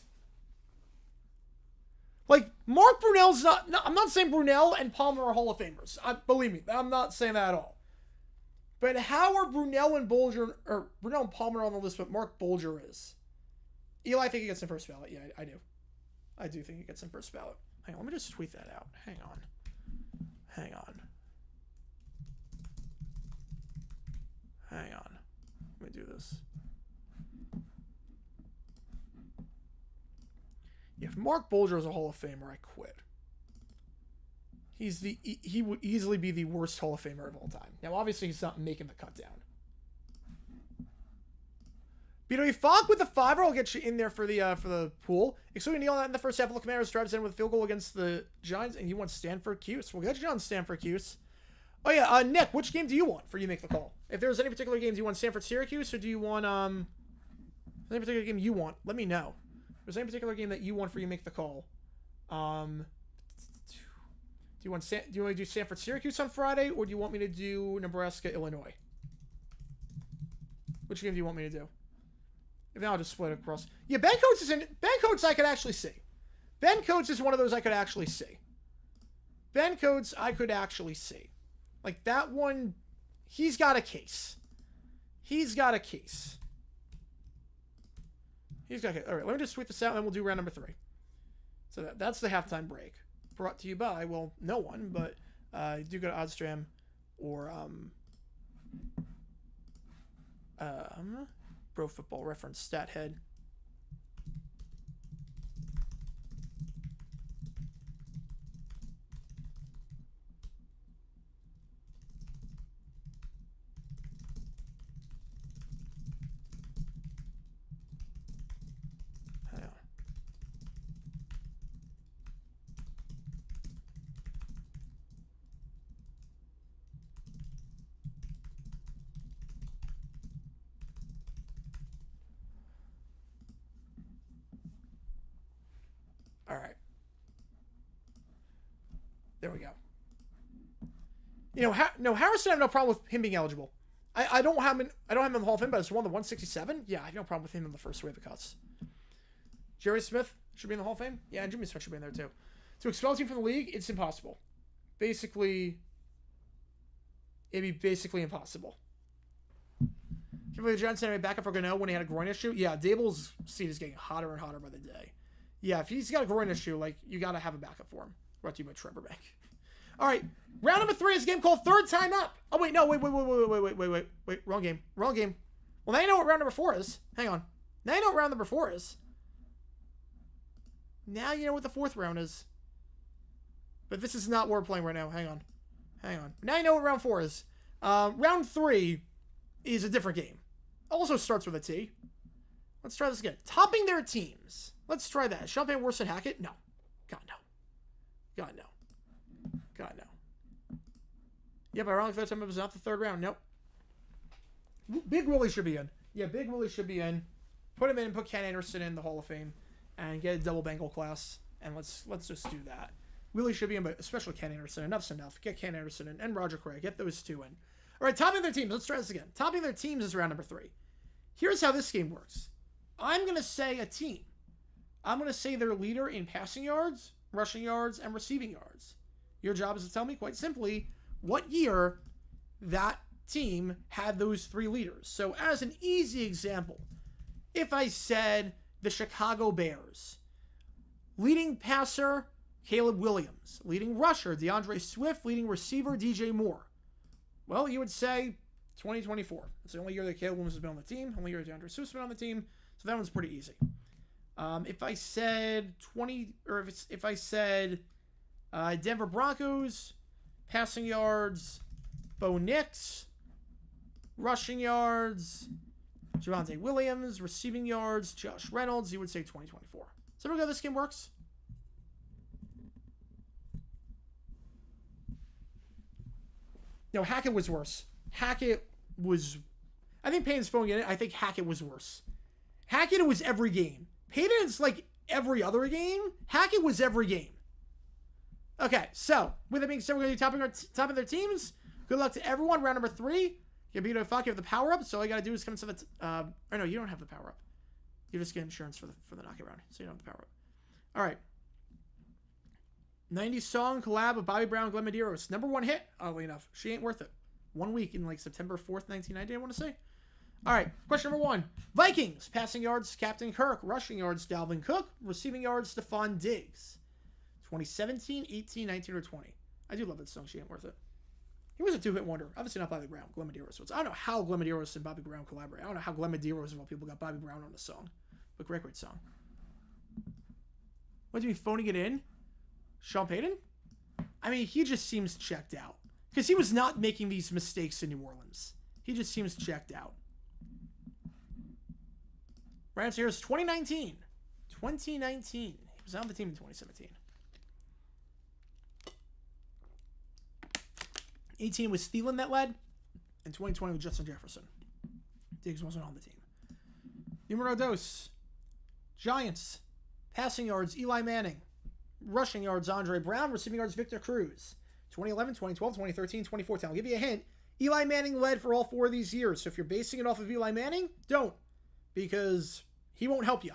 Like, Mark Brunell's not... No, I'm not saying Brunell and Palmer are Hall of Famers. Believe me, I'm not saying that at all. But how are Brunell and Bulger... Or Brunell and Palmer on the list, but Mark Bulger is? Eli, I think he gets in first ballot. Yeah, I do. I do think he gets in first ballot. Hang on, let me just tweet that out. Hang on. Let me do this. If Mark Bulger is a Hall of Famer, I quit. He would easily be the worst Hall of Famer of all time. Now, obviously, he's not making the cut down. BW Fogg with the 5-er will get you in there for the pool. Excluding Neil in the first half, Camaros drives in with a field goal against the Giants, and you want Stanford Cuse. We'll get you on Stanford Cuse. Oh yeah, Nick, which game do you want for you make the call? If there's any particular game, do you want Stanford Syracuse, or do you want any particular game you want? Let me know. If there's any particular game that you want for you make the call. Do you want to do Stanford Syracuse on Friday, or do you want me to do Nebraska Illinois? Which game do you want me to do? If not, I'll just split it across. Yeah, Ben Coates is in. Ben Coates I could actually see. Ben Coates is one of those I could actually see. Ben Coates I could actually see. Like that one, he's got a case. He's got a case. All right, let me just tweet this out, and then we'll do round number 3. So that's the halftime break. Brought to you by, well, no one, but do go to Oddstram or Pro Football Reference Stat Head. There we go. You know, no, Harrison, I have no problem with him being eligible. I don't have him in the Hall of Fame, but it's won the 167. Yeah, I have no problem with him in the first wave of cuts. Jerry Smith should be in the Hall of Fame. Yeah, and Jimmy Smith should be in there too. To expel a team from the league, it's impossible. Basically, it'd be basically impossible. Can the Giants had a backup for Gano when he had a groin issue? Yeah, Dable's seat is getting hotter and hotter by the day. Yeah, if he's got a groin issue, like, you got to have a backup for him. Brought to you by Trevor Bank. All right, round number 3 is a game called Third Time Up. Oh, wait, no, wait, wrong game. Well, now you know what round number 4 is. Hang on. Now you know what round number 4 is. Now you know what the 4th round is. But this is not what we're playing right now. Hang on. Now you know what round 4 is. Round 3 is a different game. Also starts with a T. Let's try this again. Topping their teams. Let's try that. Champagne worse than Hackett? No. God, no. Yeah, but ironically, that time it was not the 3rd round. Nope. Big Willie should be in. Yeah, Big Willie should be in. Put him in and put Ken Anderson in the Hall of Fame. And get a double Bengal class. And let's just do that. Willie should be in, but especially Ken Anderson. Enough's enough. Get Ken Anderson in and Roger Craig. Get those 2 in. All right, topping their teams. Let's try this again. Topping their teams is round number 3. Here's how this game works. I'm going to say a team. I'm going to say their leader in passing yards, rushing yards, and receiving yards. Your job is to tell me, quite simply, what year that team had those 3 leaders. So as an easy example, if I said the Chicago Bears, leading passer, Caleb Williams, leading rusher, DeAndre Swift, leading receiver, DJ Moore. Well, you would say 2024. It's the only year that Caleb Williams has been on the team, only year DeAndre Swift's been on the team, so that one's pretty easy. If I said Denver Broncos, passing yards, Bo Nix, rushing yards, Javonte Williams, receiving yards, Josh Reynolds, you would say 2024. So there we go, this game works. No, Hackett was worse. I think Payton's throwing in it. I think Hackett was worse. Hackett was every game. Payton's like every other game. Hackett was every game. Okay, so with that being said, we're going to do topping their teams. Good luck to everyone. Round number 3. You beat a fuck. You have the power up. So all you got to do is come to the. Or no, you don't have the power up. You just get insurance for the knockout round, so you don't have the power up. All right. 90s song collab with Bobby Brown, Glenn Medeiros. Number 1 hit. Oddly enough, She Ain't Worth It. 1 week in like September 4th, 1990. I want to say. All right. Question number 1. Vikings passing yards, Captain Kirk. Rushing yards, Dalvin Cook. Receiving yards, Stephon Diggs. 2017, 18, 19, or 20. I do love that song. She Ain't Worth It. He was a 2-hit wonder. Obviously not Bobby Brown. Glenn Medeiros. I don't know how Glenn Medeiros and Bobby Brown collaborate. I don't know how Glenn Medeiros of all people got Bobby Brown on the song. But great song. What do you mean phoning it in? Sean Payton? I mean, he just seems checked out. Because he was not making these mistakes in New Orleans. He just seems checked out. Right answer here is 2019. 2019. He was on the team in 2017. 18 was Thielen that led. And 2020 was Justin Jefferson. Diggs wasn't on the team. Numero dos. Giants. Passing yards, Eli Manning. Rushing yards, Andre Brown. Receiving yards, Victor Cruz. 2011, 2012, 2013, 2014. I'll give you a hint. Eli Manning led for all 4 of these years. So if you're basing it off of Eli Manning, don't. Because he won't help you.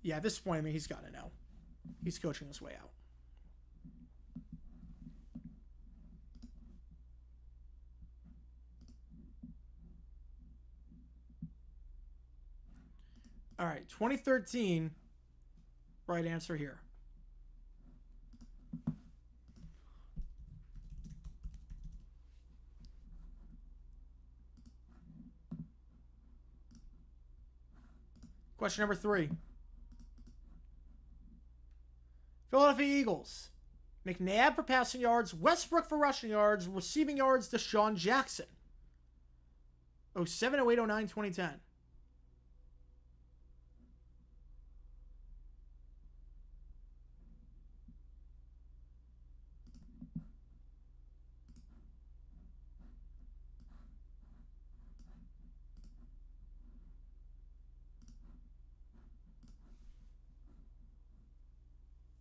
Yeah, at this point, I mean, he's got to know. He's coaching his way out. All right, 2013, right answer here. Question number 3. Philadelphia Eagles. McNabb for passing yards, Westbrook for rushing yards, receiving yards, Deshaun Jackson. 07, 08, 09, 2010.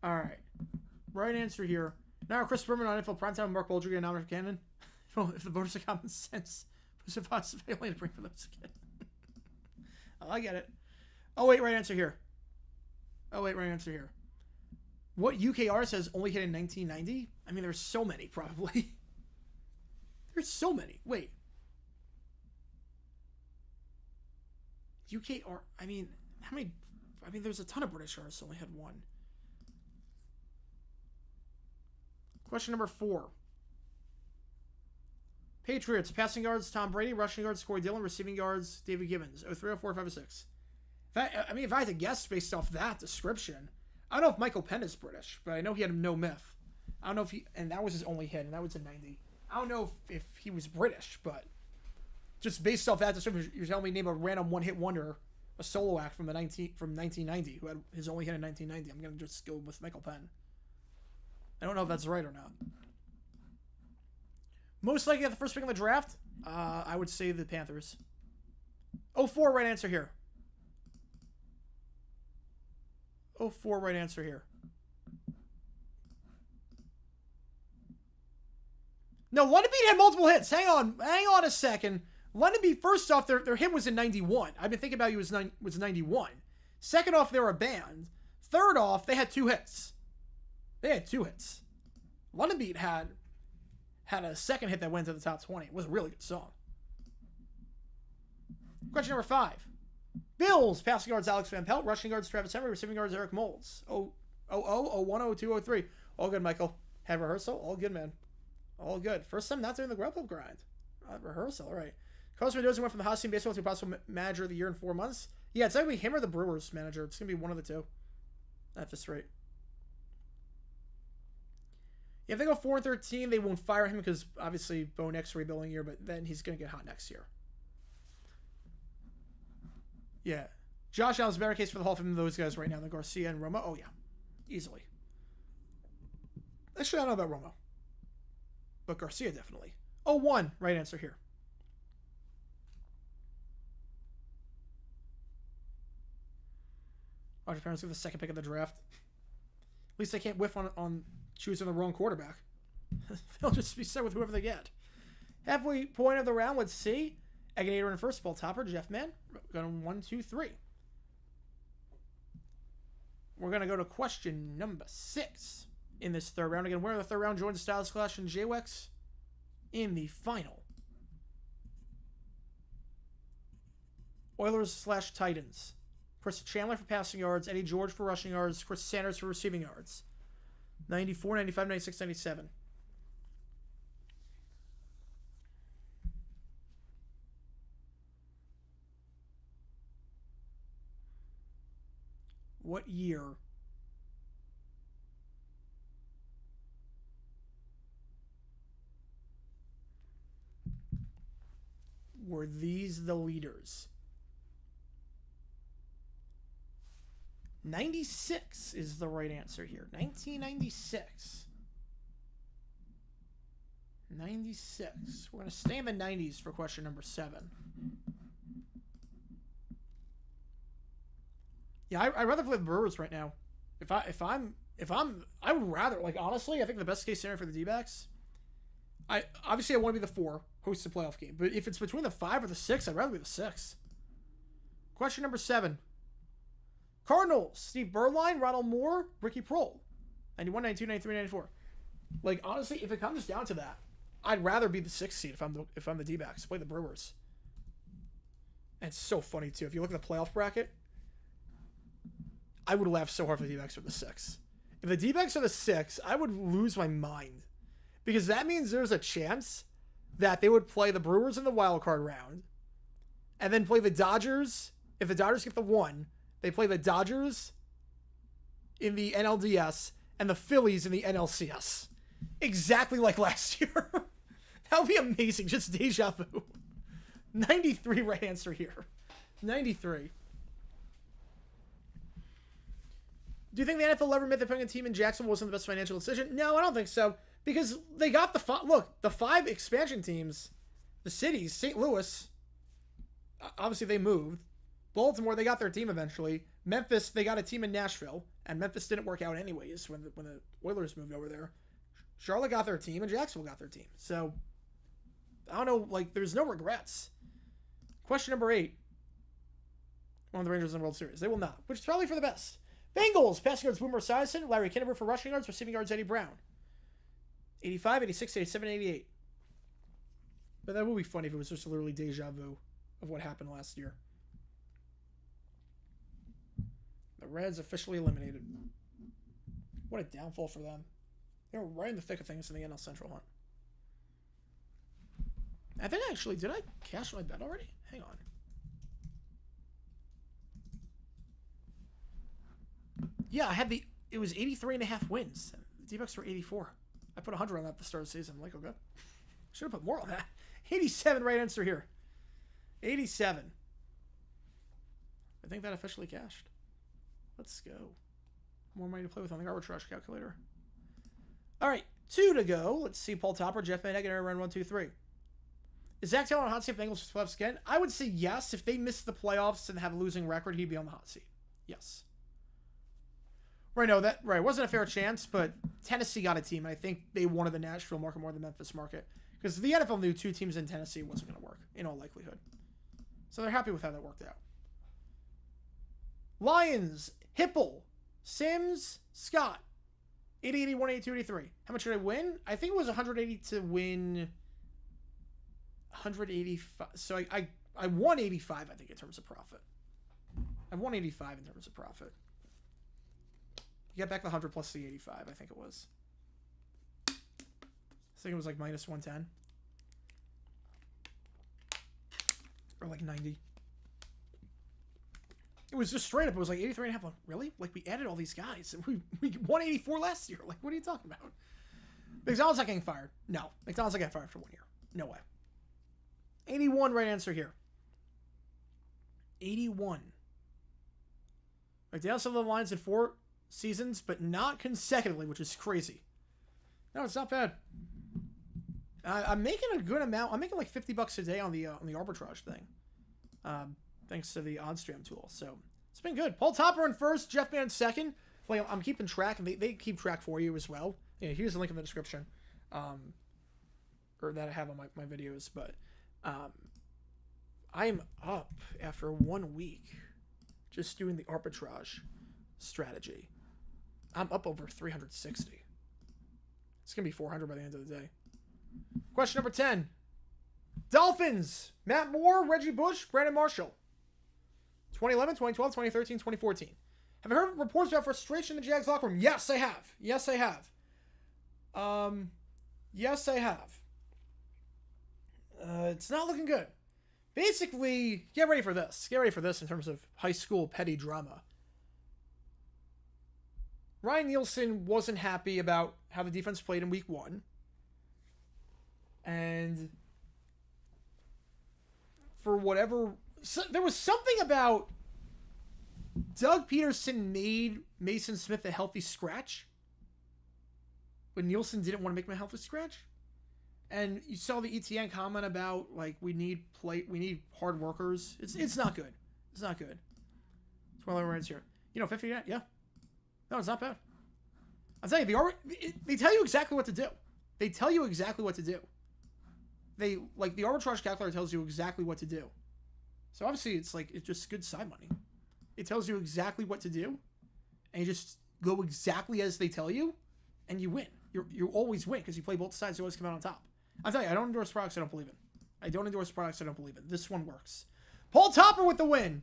All right. Right answer here. Now Chris Berman on NFL Primetime and Mark Bolger get nominated for Cannon. If the voters have common sense, who's it possible to bring for those again? Oh, I get it. Oh, wait, right answer here. What UK artist has only hit in 1990? I mean, there's so many, probably. There's so many. Wait. UK art. I mean, how many? I mean, there's a ton of British artists only had one. Question number 4. Patriots, passing yards, Tom Brady, rushing yards, Corey Dillon, receiving yards, David Gibbons. 03, 04, 5, 6. If I had to guess based off that description, I don't know if Michael Penn is British, but I know he had no myth. I don't know if he, and that was his only hit, and that was in 90. I don't know if he was British, but just based off that description, you're telling me name a random one-hit wonder, a solo act from 1990 who had his only hit in 1990. I'm gonna just go with Michael Penn. I don't know if that's right or not. Most likely at the first pick in the draft, I would say the Panthers. 04, right answer here. 04, right answer here. No, London Beat had multiple hits. Hang on a second. London Beat, first off, their hit was in 91. I've been thinking about you was 91. Second off, they were a band. Third off, they had 2 hits. London Beat had a second hit that went to the top 20. It was a really good song. Question number 5. Bills, passing yards, Alex Van Pelt. Rushing yards, Travis Henry. Receiving yards, Eric Moulds. 0-0, 0-1, 0-2, 0-3. All good, Michael. Had rehearsal? All good, man. All good. First time not doing the Grubhub grind. Rehearsal, all right. Carlos Mendoza went from the House Team Baseball to possible manager of the year in 4 months. Yeah, it's either him or the Brewers manager. It's going to be one of the two. That's just right. If they go 4-13, they won't fire him because obviously Bo next rebuilding year, but then he's going to get hot next year. Yeah. Josh Allen's better case for the Hall of Fame than those guys right now than Garcia and Romo. Oh, yeah. Easily. Actually, I don't know about Romo. But Garcia definitely. 0-1, right answer here. Roger Parents give the second pick of the draft. At least they can't whiff on choosing the wrong quarterback. They'll just be set with whoever they get. Halfway point of the round, let's see. Eggenator in first, ball topper, Jeff Mann. Going 1, 2, 3. We're going to go to question number 6 in this third round. Again, winner of the third round joins Styles Clash and JWEX in the final. Oilers/Titans. Chris Chandler for passing yards, Eddie George for rushing yards, Chris Sanders for receiving yards. 94, 95, 96, 97. What year were these the leaders? 96 is the right answer here. 1996. 96. We're going to stay in the 90s for question number 7. Yeah, I'd rather play the Brewers right now. I would rather, like, honestly, I think the best case scenario for the D-backs, I want to be the 4, host the playoff game. But if it's between the 5 or the 6, I'd rather be the 6. Question number 7. Cardinals, Steve Berline, Ronald Moore, Ricky Prohl. 91, 92, 93, 94. Like, honestly, if it comes down to that, I'd rather be the 6th seed if I'm the D-backs. Play the Brewers. And it's so funny, too. If you look at the playoff bracket, I would laugh so hard if the D-backs are the 6. If the D-backs are the 6, I would lose my mind. Because that means there's a chance that they would play the Brewers in the wild card round and then play the Dodgers. If the Dodgers get the 1, they play the Dodgers in the NLDS and the Phillies in the NLCS. Exactly like last year. That would be amazing. Just deja vu. 93 right answer here. 93. Do you think the NFL will ever admit that putting a team in Jacksonville wasn't the best financial decision? No, I don't think so. Because they got the 5 expansion teams, the cities, St. Louis, obviously they moved. Baltimore, they got their team eventually. Memphis, they got a team in Nashville, and Memphis didn't work out anyways when the Oilers moved over there. Charlotte got their team, and Jacksonville got their team. So, I don't know, like, there's no regrets. Question number 8. One of the Rangers in the World Series. They will not, which is probably for the best. Bengals, passing yards, Boomer Esiason. Larry Kinnebrew for rushing yards, receiving yards, Eddie Brown. 85, 86, 87, 88. But that would be funny if it was just literally deja vu of what happened last year. The Reds officially eliminated. What a downfall for them. They were right in the thick of things in the NL Central hunt. I think actually, did I cash my bet already? Hang on. Yeah, I had it was 83.5 wins. The D-backs were 84. I put 100 on that at the start of the season. I'm like, okay. Should have put more on that. 87 right answer here. 87. I think that officially cashed. Let's go. More money to play with on the arbitrage calculator. All right, 2 to go. Let's see. Paul Topper, Jeff Van Eggen, Aaron 1, 2, 3. Is Zach Taylor on the hot seat if the Bengals for playoffs again? I would say yes. If they miss the playoffs and have a losing record, he'd be on the hot seat. Yes. Right, no, that right wasn't a fair chance, but Tennessee got a team. I think they wanted the Nashville market more than the Memphis market because the NFL knew 2 teams in Tennessee wasn't going to work in all likelihood. So they're happy with how that worked out. Lions, Hipple, Sims, Scott, 80, 81, 82, 83. How much did I win? I think it was 180 to win 185. So I won 85, I think, in terms of profit. I won 85 in terms of profit. You get back the 100 plus the 85, I think it was. I think it was like minus 110. Or like 90. It was just straight up. It was like 83.5. Like, really? Like, we added all these guys. And we won 84 last year. Like, what are you talking about? McDonald's not getting fired. No. McDonald's not getting fired for 1 year. No way. 81 right answer here. 81. Like, they also have the Lions in 4 seasons, but not consecutively, which is crazy. No, it's not bad. I'm making a good amount. I'm making like $50 a day on the arbitrage thing, thanks to the OddStream tool. So it's been good. Paul Topper in first, Jeff Van second. Like, I'm keeping track, and they keep track for you as well. Yeah, here's the link in the description, or that I have on my videos. But I am up after 1 week just doing the arbitrage strategy. I'm up over 360. It's going to be 400 by the end of the day. Question number 10. Dolphins. Matt Moore, Reggie Bush, Brandon Marshall. 2011, 2012, 2013, 2014. Have I heard reports about frustration in the Jags locker room? Yes, I have. Yes, I have. Yes, I have. It's not looking good. Basically, get ready for this. Get ready for this in terms of high school petty drama. Ryan Nielsen wasn't happy about how the defense played in week 1. And for whatever... there was something about Doug Peterson made Mason Smith a healthy scratch, but Nielsen didn't want to make him a healthy scratch. And you saw the ETN comment about, like, we need hard workers. It's not good. It's not good. That's why we're in here. 50, yeah. No, it's not bad. I'll tell you, they tell you exactly what to do. They tell you exactly what to do. The arbitrage calculator tells you exactly what to do. So obviously it's just good side money. It tells you exactly what to do, and you just go exactly as they tell you, and you win. You always win because you play both sides. You always come out on top. I'll tell you, I don't endorse products I don't believe in. I don't endorse products I don't believe in. This one works. Paul Topper with the win.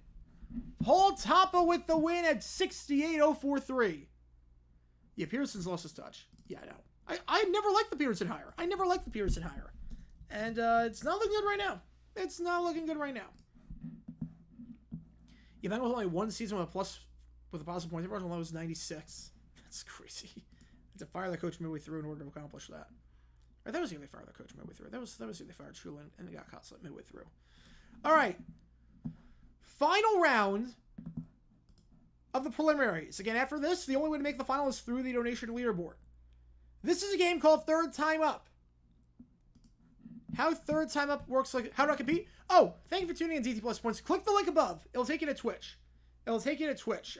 Paul Topper with the win at 68.043. Yeah, Pearson's lost his touch. Yeah, I know. I never liked the Pearson hire. And it's not looking good right now. Yeah, that was only 1 season with a positive point differential. That was 96. That's crazy. Had to fire the coach midway through in order to accomplish that. Or that was the year they fired the coach midway through. That was the year they fired Trulin and they got Kotzlet midway through. All right. Final round of the preliminaries. Again, after this, the only way to make the final is through the donation leaderboard. This is a game called Third Time Up. How third time up works like... How do I compete? Oh, thank you for tuning in, DT Plus Points. Click the link above. It'll take you to Twitch. It'll take you to Twitch.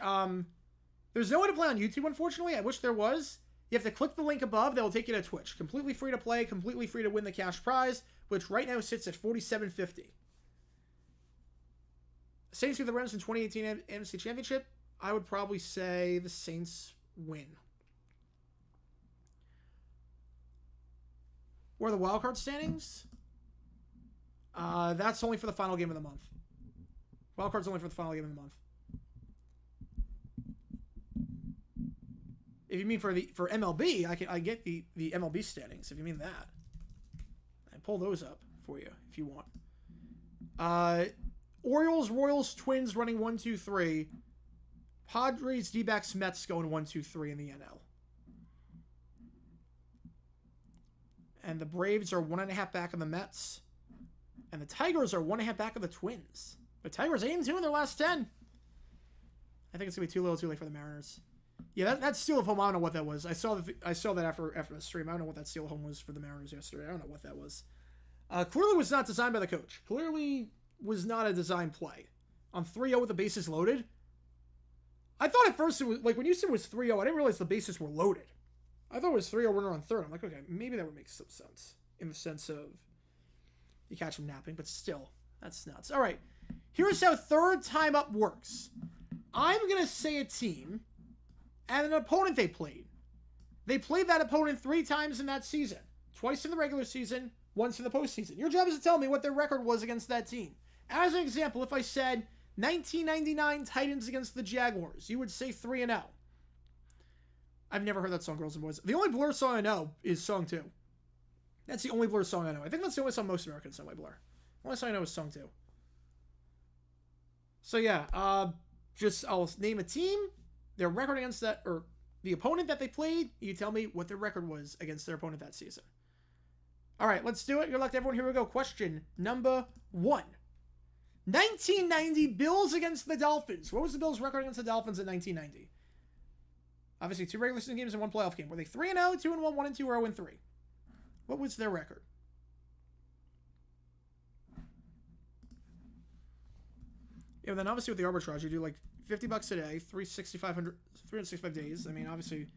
There's no way to play on YouTube, unfortunately. I wish there was. You have to click the link above. That will take you to Twitch. Completely free to play. Completely free to win the cash prize, which right now sits at $47.50. Saints beat the Rams in 2018 NFC Championship. I would probably say the Saints win. What are the wildcard standings? That's only for the final game of the month. Wildcard's only for the final game of the month. If you mean for MLB, I get the MLB standings. If you mean that, I pull those up for you if you want. Orioles, Royals, Twins running 1, 2, 3. Padres, D-backs, Mets going 1, 2, 3 in the NL. And the Braves are 1.5 back of the Mets. And the Tigers are 1.5 back of the Twins. The Tigers 8-2 in their last 10. I think it's going to be too little too late for the Mariners. Yeah, that steal of home, I don't know what that was. I saw that after the stream. I don't know what that steal of home was for the Mariners yesterday. I don't know what that was. Clearly was not designed by the coach. Clearly was not a design play. On 3-0 with the bases loaded. I thought at first it was, like, when you said it was 3-0, I didn't realize the bases were loaded. I thought it was 3-0 runner on third. I'm like, okay, maybe that would make some sense. In the sense of you catch him napping, but still, that's nuts. All right, here's how third time up works. I'm going to say a team and an opponent they played. They played that opponent 3 times in that season. Twice in the regular season, once in the postseason. Your job is to tell me what their record was against that team. As an example, if I said 1999 Titans against the Jaguars, you would say 3-0. I've never heard that song, Girls and Boys. The only Blur song I know is Song 2. That's the only Blur song I know. I think that's the only song most Americans know by Blur. The only song I know is Song 2. So yeah, I'll name a team, their record against that, or the opponent that they played. You tell me what their record was against their opponent that season. All right, let's do it. Good luck to everyone. Here we go. Question number 1. 1990 Bills against the Dolphins. What was the Bills' record against the Dolphins in 1990? Obviously, 2 regular season games and 1 playoff game. Were they 3-0, 2-1, 1-2, or 0-3? What was their record? Yeah, then obviously with the arbitrage, you do like $50 a day, 365 days. I mean, obviously,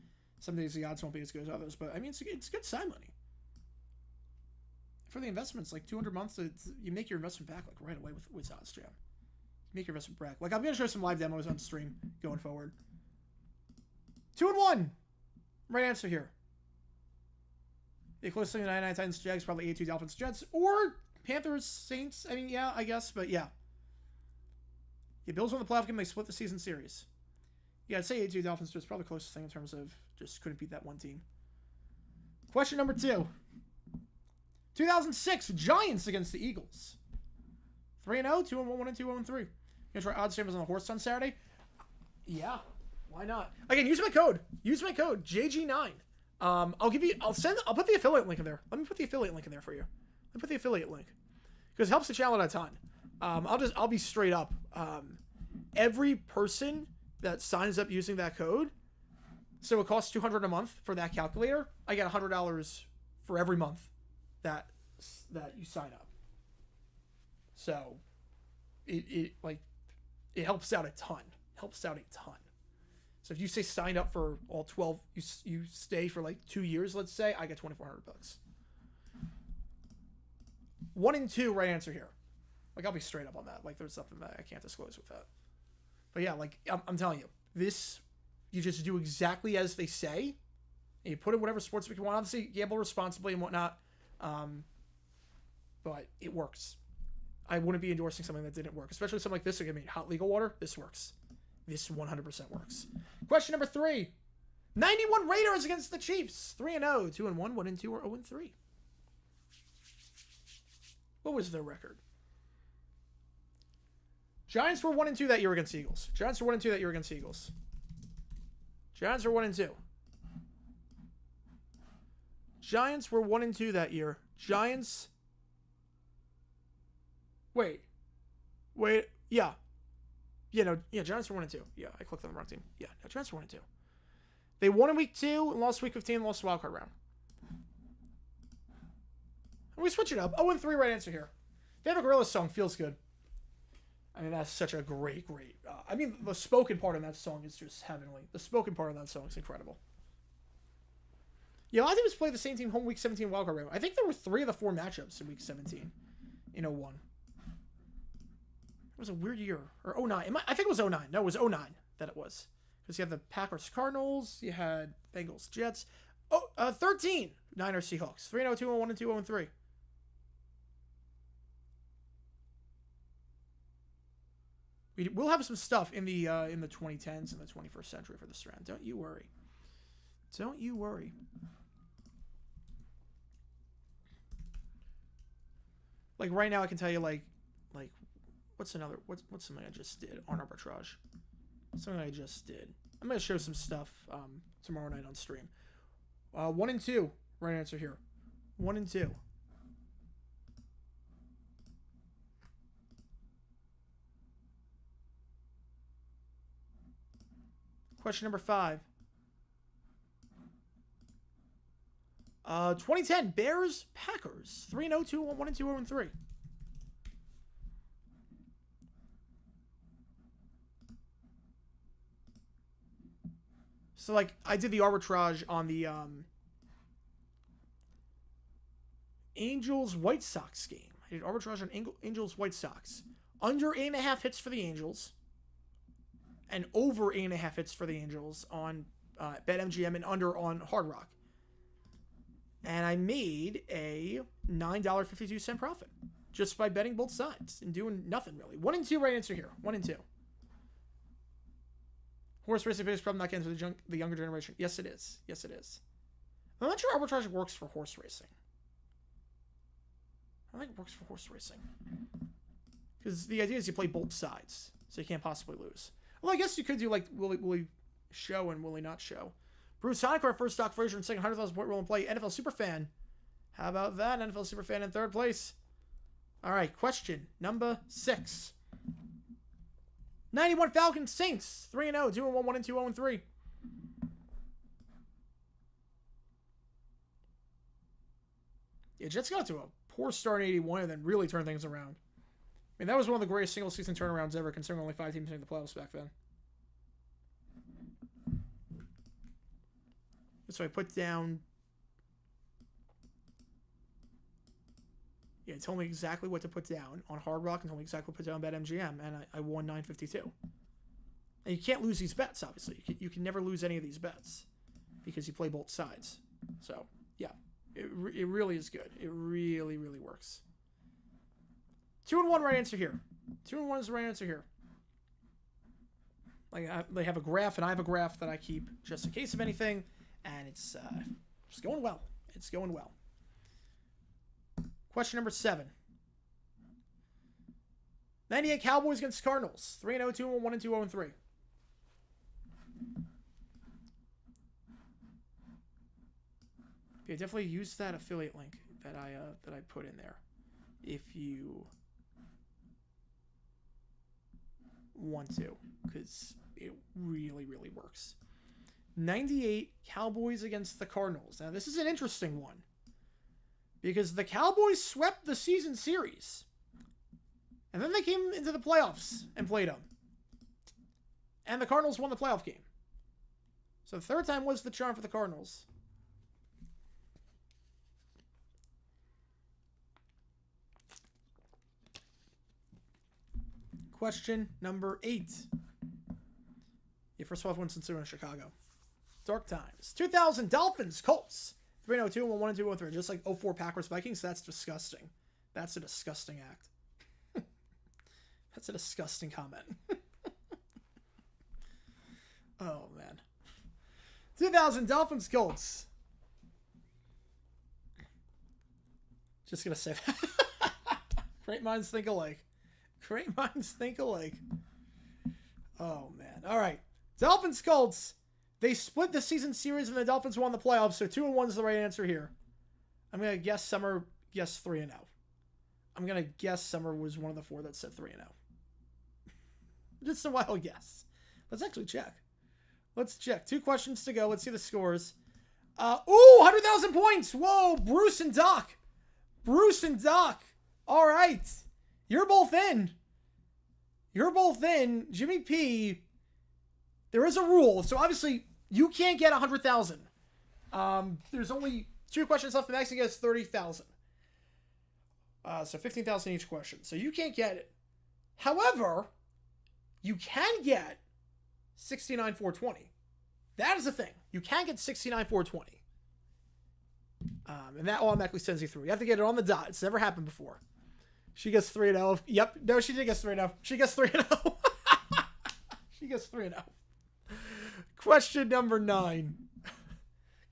some days the odds won't be as good as others, but I mean, it's good side money. For the investments, like 200 months, you make your investment back like right away with odds jam. Make your investment back. Like I'm gonna show some live demos on stream going forward. 2-1. Right answer here. The closest thing to 99 Titans, Jags, probably 82 Dolphins, Jets, or Panthers, Saints. I mean, yeah, I guess, but yeah. Yeah, Bills won the playoff game. They split the season series. Yeah, I'd say 82 Dolphins, Jets, probably the closest thing in terms of just couldn't beat that one team. Question number 2. 2006 Giants against the Eagles. 3-0, 2-1, 1-2, 0-3. You gonna try odds chambers on the horse on Saturday? Yeah, why not? Again, use my code. Use my code JG9. I'll put the affiliate link in there. Let me put the affiliate link in there for you. Let me put the affiliate link because it helps the channel a ton. I'll be straight up. Every person that signs up using that code, so it costs $200 a month for that calculator. I get $100 for every month that you sign up. So it helps out a ton. Helps out a ton. So if you say sign up for all 12, you stay for like 2 years, let's say, I get $2,400. 1 and 2 right answer here. Like I'll be straight up on that. Like there's something that I can't disclose with that. But yeah, like I'm telling you, this you just do exactly as they say. And you put in whatever sportsbook you want. Obviously, gamble responsibly and whatnot. But it works. I wouldn't be endorsing something that didn't work, especially something like this. Like, I mean, hot legal water. This works. This 100% works. Question number 3. 91 Raiders against the Chiefs. 3-0, 2-1, 1-2, or 0-3. What was their record? Giants were 1-2 that year against Eagles. Giants were 1-2 that year against Eagles. Giants were 1-2. Giants were 1-2 that year. Giants. Wait. Yeah. Giants were 1-2. Yeah, I clicked on the wrong team. Yeah, no, Giants were 1-2. They won in week 2 and lost week 15 and lost the wild card round. And we switch it up. 0-3 right answer here. Favorite Gorillaz song, Feels Good. I mean, that's such a great. I mean, the spoken part of that song is just heavenly. The spoken part of that song is incredible. Yeah, a lot of teams play the same team home week 17 wildcard round. I think there were 3 of the 4 matchups in week 17 in 01. It was a weird year. Or 09. I think it was 09. No, it was 09 that it was. Because you had the Packers Cardinals, you had Bengals Jets. 13. Niners Seahawks. 3-0, 2-1, 1-2, 0-3. We'll have some stuff in the 2010s and the 21st century for this round. Don't you worry. Don't you worry. Like right now, I can tell you like what's something I just did on arbitrage. Something I just did. I'm gonna show some stuff tomorrow night on stream. 1-2, right answer here. 1-2. Question number 5. 2010 Bears Packers 3-0, 2-1, 1-2, 0-3. So like I did the arbitrage on the Angels White Sox game. I did arbitrage on Angels White Sox. Under 8.5 hits for the Angels. And over 8.5 hits for the Angels on BetMGM and under on Hard Rock. And I made a $9.52 profit just by betting both sides and doing nothing really. 1-2 right answer here. 1-2. Horse racing biggest problem not getting to the younger generation. Yes, it is. Yes, it is. I'm not sure arbitrage works for horse racing. I think it works for horse racing. Because the idea is you play both sides, so you can't possibly lose. Well, I guess you could do like will he show and will he not show. Bruce Honecker, first stock Frazier, and second 100,000 point roll and play. NFL Superfan. How about that? NFL Superfan in third place. All right, question number 6. 91 Falcons Saints 3-0, 2-1, 1-2, 0-3. Yeah, Jets got to a poor start in 81 and then really turned things around. I mean, that was one of the greatest single season turnarounds ever, considering only 5 teams made the playoffs back then. So I put down. Yeah, it told me exactly what to put down on Hard Rock and told me exactly what to put down BetMGM, and I won $9.52. And you can't lose these bets, obviously. You can never lose any of these bets because you play both sides. So, yeah, it really is good. It really, really works. 2-1 right answer here. 2-1 is the right answer here. Like they have a graph, and I have a graph that I keep just in case of anything, and it's going well. It's going well. Question number 7. 98 Cowboys against Cardinals. 3-0, 2-1, 1-2, 0-3. Yeah, definitely use that affiliate link that I put in there if you want to, because it really, really works. 98 Cowboys against the Cardinals. Now, this is an interesting one because the Cowboys swept the season series. And then they came into the playoffs and played them. And the Cardinals won the playoff game. So the third time was the charm for the Cardinals. Question number 8. Yeah, first 12 wins since they were in Chicago. Dark times. 2000 Dolphins Colts. 3-0, 2-1, 1-2, 1-3. Just like 04 Packers Vikings. That's disgusting. That's a disgusting act. That's a disgusting comment. Oh, man. 2000 Dolphins Colts. Just going to say that. Great minds think alike. Great minds think alike. Oh, man. All right. Dolphins Colts. They split the season series and the Dolphins won the playoffs, so 2-1 is the right answer here. I'm going to guess Summer guessed 3-0. I'm going to guess Summer was one of the 4 that said 3-0. Just a wild guess. Let's actually check. Let's check. 2 questions to go. Let's see the scores. 100,000 points. Whoa, Bruce and Doc. Bruce and Doc. All right. You're both in. You're both in. Jimmy P, there is a rule. So obviously, you can't get 100,000. There's only 2 questions left. The max you get is 30,000. So 15,000 each question. So you can't get it. However, you can get 69,420. That is the thing. You can get 69,420. And that automatically sends you through. You have to get it on the dot. It's never happened before. She gets 3-0. Yep. No, she did get 3-0. She gets 3-0. She gets 3-0. Question number 9.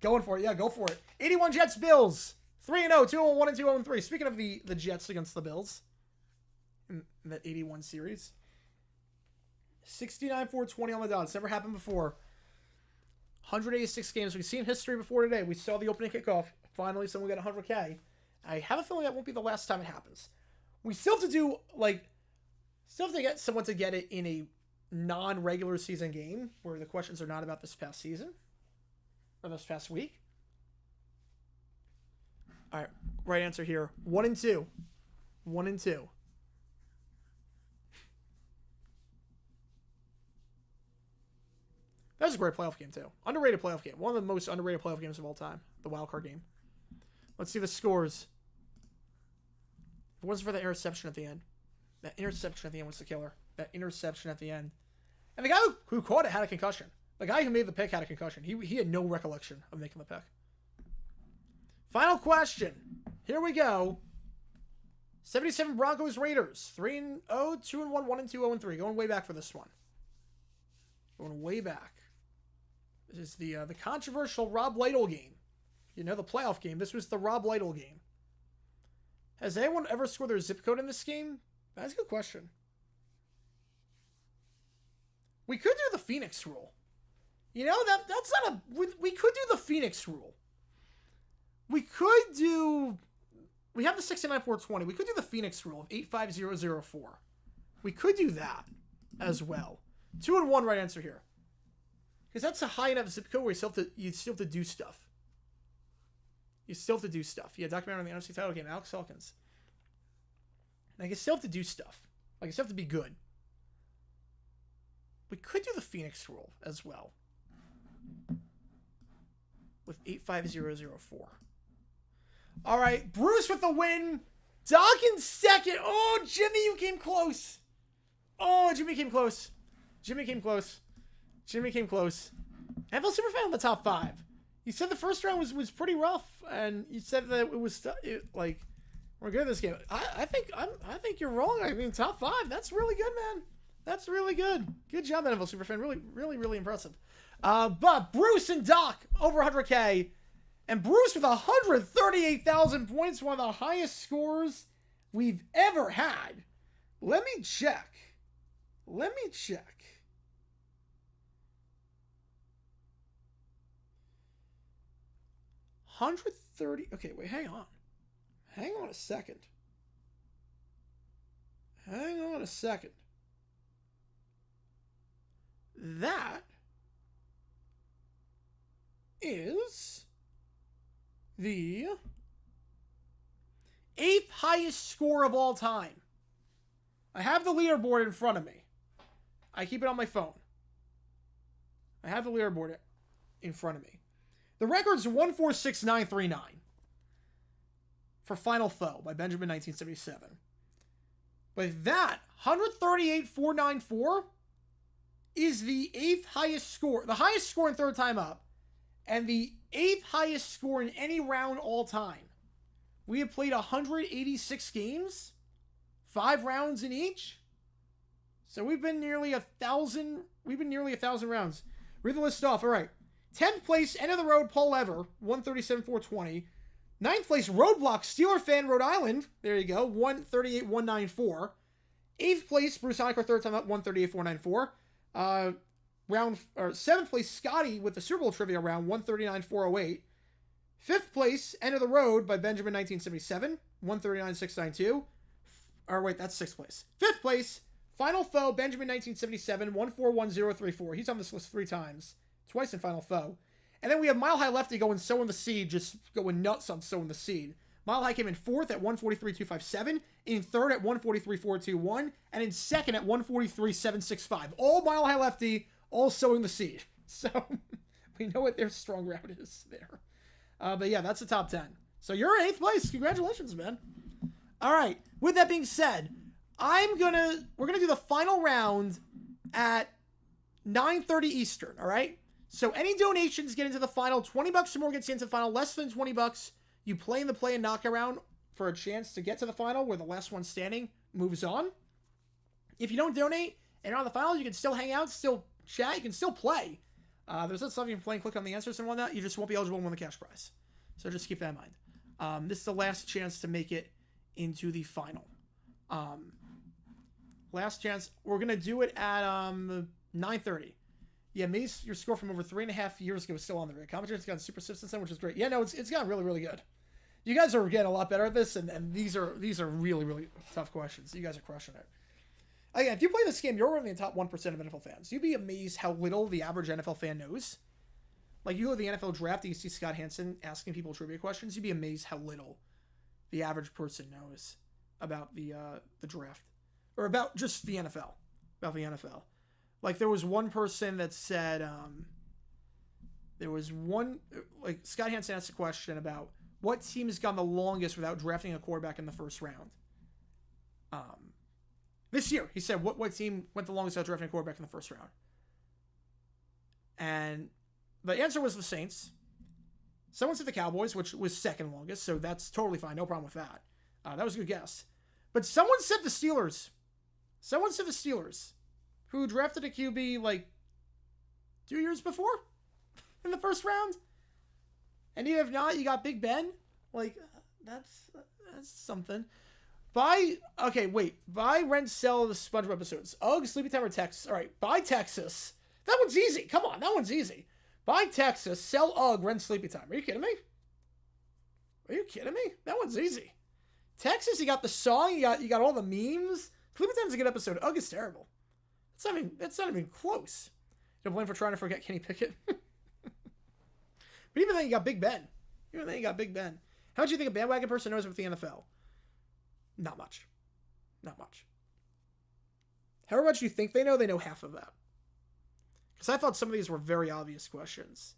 Going for it. Yeah, go for it. 81 Jets Bills. 3-0. 2-1 and 2-3. Speaking of the Jets against the Bills in that 81 series. 69,420 on the dot. It's never happened before. 186 games. We've seen history before today. We saw the opening kickoff. Finally, someone got 100K. I have a feeling that won't be the last time it happens. We still have to do, still have to get someone to get it in a non-regular season game where the questions are not about this past season or this past week. All right, right answer here. 1 and 2. 1 and 2. That was a great playoff game, too. Underrated playoff game. One of the most underrated playoff games of all time. The wildcard game. Let's see the scores. If it wasn't for the interception at the end. That interception at the end was the killer. That interception at the end. And the guy who caught it had a concussion. The guy who made the pick had a concussion. He had no recollection of making the pick. Final question. Here we go. 77 Broncos Raiders. 3-0, 2-1, 1-2, 0-3. Going way back for this one. Going way back. This is the controversial Rob Lytle game. You know, the playoff game. This was the Rob Lytle game. Has anyone ever scored their zip code in this game? That's a good question. We could do the Phoenix rule. You know, that's not a... We could do the Phoenix rule. We could do... We have the 69,420. We could do the Phoenix rule of 85004. We could do that as well. 2-1 right answer here. Because that's a high enough zip code where you still have to do stuff. You still have to do stuff. Yeah, documentary on the NFC title game, Alex Hawkins. Like, you still have to do stuff. Like, you still have to be good. We could do the Phoenix rule as well. With 85004. All right, Bruce with the win. Doc in second. Oh, Jimmy, you came close. Oh, Jimmy came close. Jimmy came close. Jimmy came close. NFL Superfan in the top 5. You said the first round was pretty rough, and you said that it was we're good at this game. I think you're wrong. I mean, top 5. That's really good, man. That's really good. Good job, NFL Superfan. Really, really, really impressive. But Bruce and Doc over 100K, and Bruce with 138,000 points, one of the highest scores we've ever had. Let me check. 130. Okay, wait, hang on. Hang on a second. That is the 8th highest score of all time. I have the leaderboard in front of me. I keep it on my phone. I have the leaderboard in front of me. The record's 146,939 for Final Foe by Benjamin 1977. But that 138,494 is the 8th highest score, the highest score in third time up, and the 8th highest score in any round all time. We have played 186 games, 5 rounds in each. So we've been nearly 1,000. We've been nearly 1,000 rounds. Read the list off. All right. 10th place, end of the road, Paul Ever, 137,420. 9th place, Roadblock, Steeler fan, Rhode Island. There you go, 138,194. 8th place, Bruce Honecker, third time up, 138,494. 7th place, Scotty with the Super Bowl trivia round, 139,408. 5th place, End of the Road by Benjamin 1977, 139,692. Or wait, that's 6th place. 5th place, Final Foe, Benjamin 1977, 141,034. He's on this list 3 times. Twice in Final Foe. And then we have Mile High Lefty going Sowing the Seed, just going nuts on Sowing the Seed. Mile High came in 4th at 143.257, in 3rd at 143.421, and in 2nd at 143.765. All Mile High lefty, all sowing the seed. So we know what their strong route is there. But yeah, that's the top 10. So you're in 8th place. Congratulations, man. All right. With that being said, we're gonna do the final round at 9:30 Eastern. All right. So any donations get into the final. $20 or more gets you into the final. Less than $20, you play in the play and knockout round for a chance to get to the final, where the last one standing moves on. If you don't donate and are on the final, you can still hang out, still chat, you can still play. There's other stuff you can play and click on the answers and whatnot. You just won't be eligible to win the cash prize. So just keep that in mind. This is the last chance to make it into the final. Last chance. We're going to do it at 9:30. Yeah, Mace, your score from over 3.5 years ago is still on there. Commentary's gotten super since then, which is great. Yeah, no, it's gotten really, really good. You guys are getting a lot better at this, and these are really, really tough questions. You guys are crushing it. Again, if you play this game, you're in the top 1% of NFL fans. You'd be amazed how little the average NFL fan knows. Like, you go to the NFL draft and you see Scott Hansen asking people trivia questions, you'd be amazed how little the average person knows about the draft. Or about just the NFL. About the NFL. Like, there was one person that said, Scott Hansen asked a question about what team has gone the longest without drafting a quarterback in the first round. This year, he said, what team went the longest without drafting a quarterback in the first round? And the answer was the Saints. Someone said the Cowboys, which was second longest, so that's totally fine. No problem with that. That was a good guess. But someone said the Steelers. Who drafted a QB like 2 years before in the first round. And even if not, you got Big Ben. Like, that's something. Buy rent, sell the SpongeBob episodes. Ugh, Sleepy Time or Texas. All right, buy Texas. That one's easy. Come on, that one's easy. Buy Texas, sell Ugh, rent Sleepy Time. Are you kidding me? That one's easy. Texas, you got the song, you got all the memes. Sleepy Time's a good episode. Ugh is terrible. It's not even close. You're blame for trying to forget Kenny Pickett. But even then, you got Big Ben. How much do you think a bandwagon person knows about the NFL? Not much. However much you think they know half of that. Because I thought some of these were very obvious questions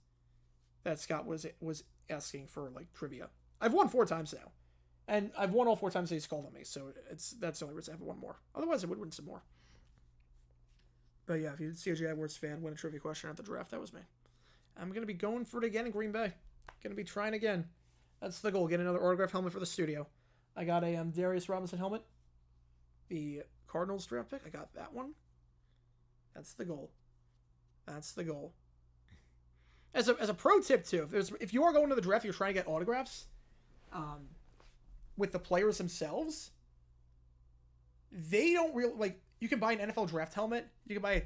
that Scott was asking for, like, trivia. I've won 4 times now. And I've won all 4 times that he's called on me, so that's the only reason I haven't won more. Otherwise, I would win some more. But yeah, if you did see a Jaguars fan win a trivia question at the draft, that was me. I'm going to be going for it again in Green Bay. Going to be trying again. That's the goal. Get another autograph helmet for the studio. I got a Darius Robinson helmet. The Cardinals draft pick. I got that one. That's the goal. As a pro tip, too, if you are going to the draft, you're trying to get autographs with the players themselves, they don't really, like, you can buy an NFL draft helmet. You can buy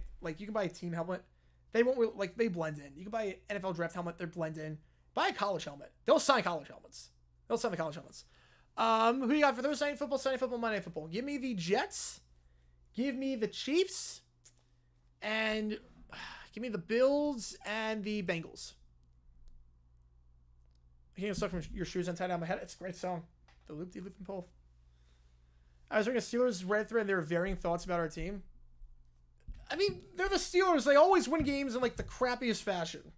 a team helmet. They won't really, like, they blend in. You can buy an NFL draft helmet. They blend in. Buy a college helmet. They'll sign college helmets. Who do you got for Thursday Night Football, Sunday Football, Monday Night Football? Give me the Jets. Give me the Chiefs. And give me the Bills and the Bengals. I can't stuff from your shoes untied on my head. It's a great song. The loop-de-loop and pull. I was reading a Steelers Reddit thread, and there were varying thoughts about our team. I mean, they're the Steelers. They always win games in, like, the crappiest fashion.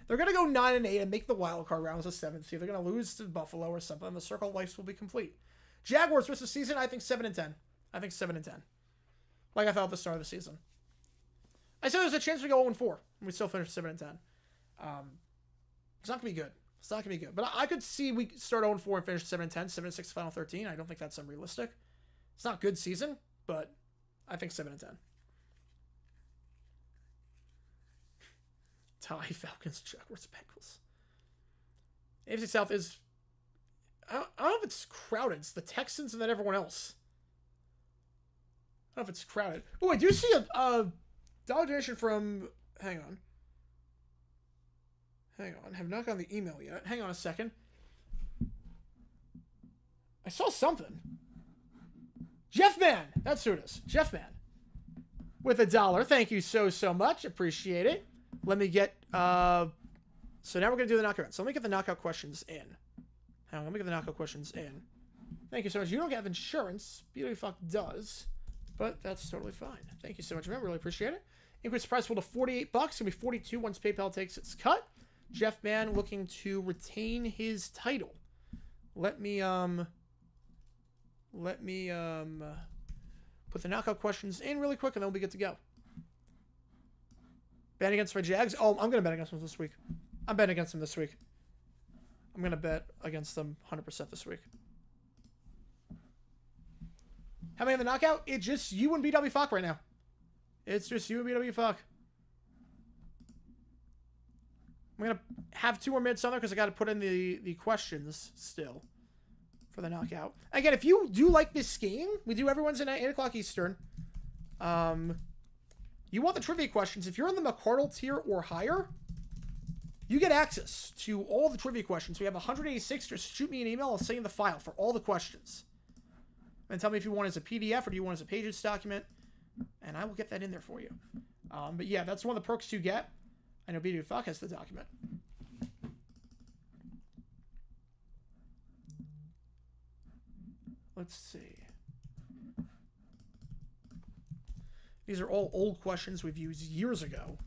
They're going to go 9-8 and make the wild card round as a 7th seed. They're going to lose to Buffalo or something. The circle of life will be complete. Jaguars rest of the season, I think 7-10. Like I thought at the start of the season. I said there's a chance we go 0-4, and we still finish 7-10. It's not going to be good. But I could see we start 0-4 and finish 7-10, 7-6 final 13. I don't think that's unrealistic. It's not a good season, but I think 7-10. Tally, Falcons, Jaguars, Bengals. AFC South is... I don't know if it's crowded. It's the Texans and then everyone else. I don't know if it's crowded. Oh, I do see a dollar donation from... Hang on. I have not gotten the email yet. Hang on a second. I saw something. Jeff Man. That's who it is. Jeff Man. With $1. Thank you so much. Appreciate it. Let me get... So now we're going to do the knockout. So let me get the knockout questions in. Hang on, let me get the knockout questions in. Thank you so much. You don't have insurance. BWFuck does. But that's totally fine. Thank you so much, man. Really appreciate it. Increase price pool to $48. It's going to be 42 once PayPal takes its cut. Jeff Mann looking to retain his title. Let me put the knockout questions in really quick, and then we'll be good to go. Bet against my Jags. Oh, I'm going to bet against them this week. I'm betting against them this week. I'm going to bet against them 100% this week. How many in the knockout? It's just you and BWFuck right now. It's just you and BWFuck. I'm going to have 2 more minutes on there because I got to put in the questions still for the knockout. Again, if you do like this game, we do every Wednesday night, 8 o'clock Eastern. You want the trivia questions. If you're in the McCardle tier or higher, you get access to all the trivia questions. We have 186. Just shoot me an email. I'll send you the file for all the questions. And tell me if you want it as a PDF or do you want it as a Pages document. And I will get that in there for you. But yeah, that's one of the perks you get. I know BWFuck has the document. Let's see. These are all old questions we've used years ago.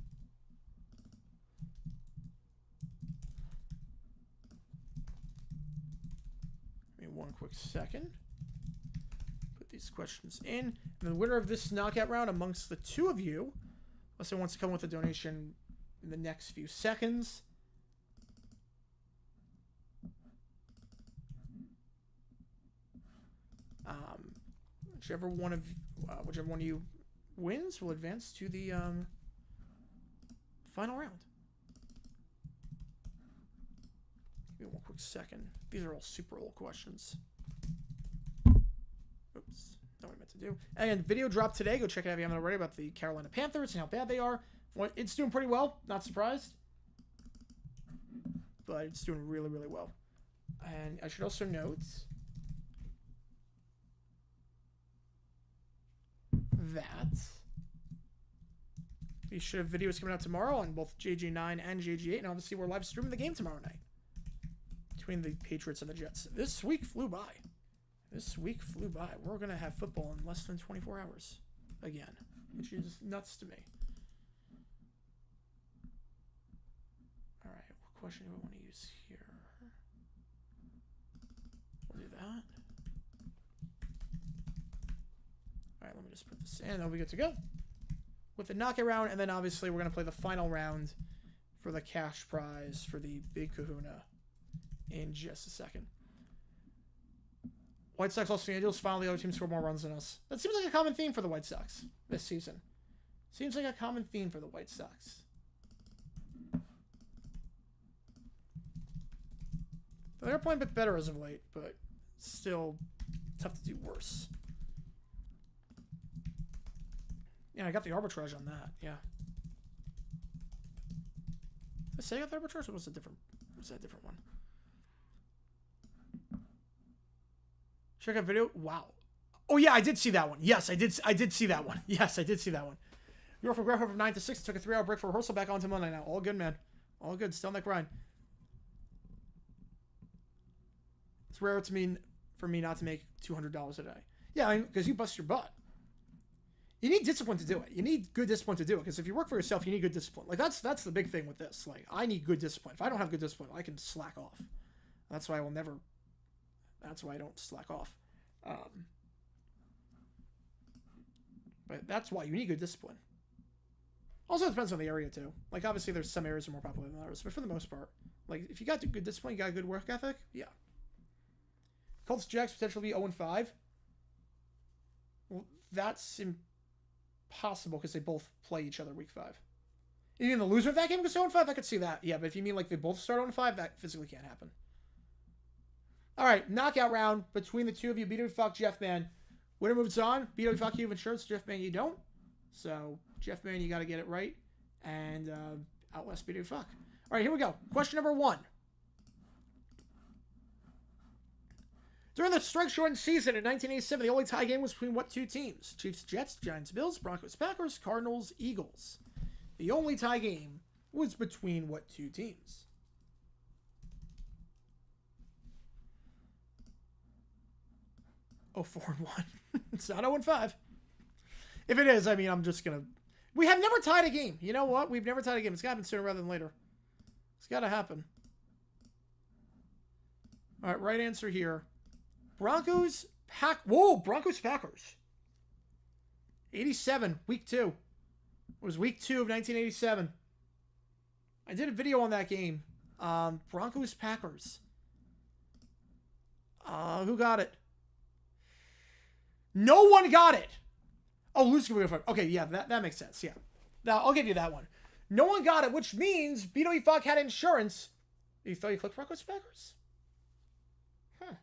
Give me one quick second. Put these questions in. And the winner of this knockout round amongst the 2 of you, unless it wants to come with a donation in the next few seconds. Whichever one of you wins will advance to the final round. Give me one quick second. These are all super old questions. Oops, not what I meant to do. And video dropped today. Go check it out if you haven't already about the Carolina Panthers and how bad they are. It's doing pretty well. Not surprised. But it's doing really, really well. And I should also note that we should have videos coming out tomorrow on both JG9 and JG8. And obviously, we're live streaming the game tomorrow night between the Patriots and the Jets. This week flew by. We're going to have football in less than 24 hours again, which is nuts to me. All right, what question do I want to use here? We'll do that. All right, let me just put this in, and then we get to go with the knockout round, and then obviously we're going to play the final round for the cash prize for the Big Kahuna in just a second. White Sox, Los Angeles, finally the other team scored more runs than us. That seems like a common theme for the White Sox this season. Seems like a common theme for the White Sox. They're playing a bit better as of late, but still tough to do worse. Yeah, I got the arbitrage on that. Yeah. Did I say I got the arbitrage, or was that a different one? Check out video. Wow. Oh yeah, I did see that one. Yes, I did see that one. Yes, I did see that one. You're from Graphic from 9 to 6. Took a 3-hour break for rehearsal. Back on to Monday now. All good, man. All good. Still on that grind. It's rare for me not to make $200 a day. Yeah, because you bust your butt. You need discipline to do it. You need good discipline to do it. Because if you work for yourself, you need good discipline. Like that's the big thing with this. Like I need good discipline. If I don't have good discipline, I can slack off. That's why I will never. That's why I don't slack off. But that's why you need good discipline. Also, it depends on the area too. Like obviously, there's some areas that are more popular than others, but for the most part, like if you got good discipline, you got a good work ethic, yeah. Colts Jacks potentially be 0-5. Well, that's impossible because they both play each other week 5. You mean the loser of that game goes 0-5? I could see that. Yeah, but if you mean like they both start 0-5, that physically can't happen. All right, knockout round between the 2 of you. BWFuck, Jeff Man. Winner moves on. BWFuck, you have insurance. Jeff Man, you don't. So, Jeff Man, you got to get it right. And outlast BWFuck. All right, here we go. Question number 1. During the strike-shortened season in 1987, the only tie game was between what 2 teams? Chiefs, Jets, Giants, Bills, Broncos, Packers, Cardinals, Eagles. The only tie game was between what 2 teams? Oh, 4-1. It's not 0-5. If it is, I mean, I'm just going to... We have never tied a game. You know what? We've never tied a game. It's got to happen sooner rather than later. It's got to happen. All right, right answer here. Broncos, Whoa, Broncos, Packers. 87, week 2. It was week 2 of 1987. I did a video on that game. Broncos, Packers. Who got it? No one got it. Oh, Luke's going to be okay, yeah, that makes sense, yeah. Now, I'll give you that one. No one got it, which means BW Fuck had insurance. You thought you clicked Broncos, Packers? Huh.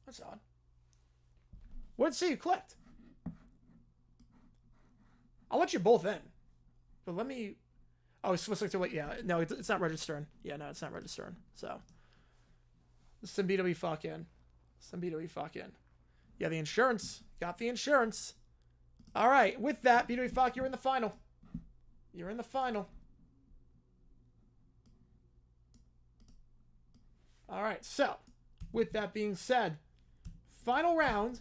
That's odd. What did it say you clicked? I'll let you both in. But let me... Oh, it's supposed to wait. Yeah, no, it's not registering. Yeah, no, it's not registering. So, some BW fuck in. Some BW fuck in. Yeah, the insurance. Got the insurance. All right, with that, BW fuck, you're in the final. You're in the final. All right, so, with that being said, final round.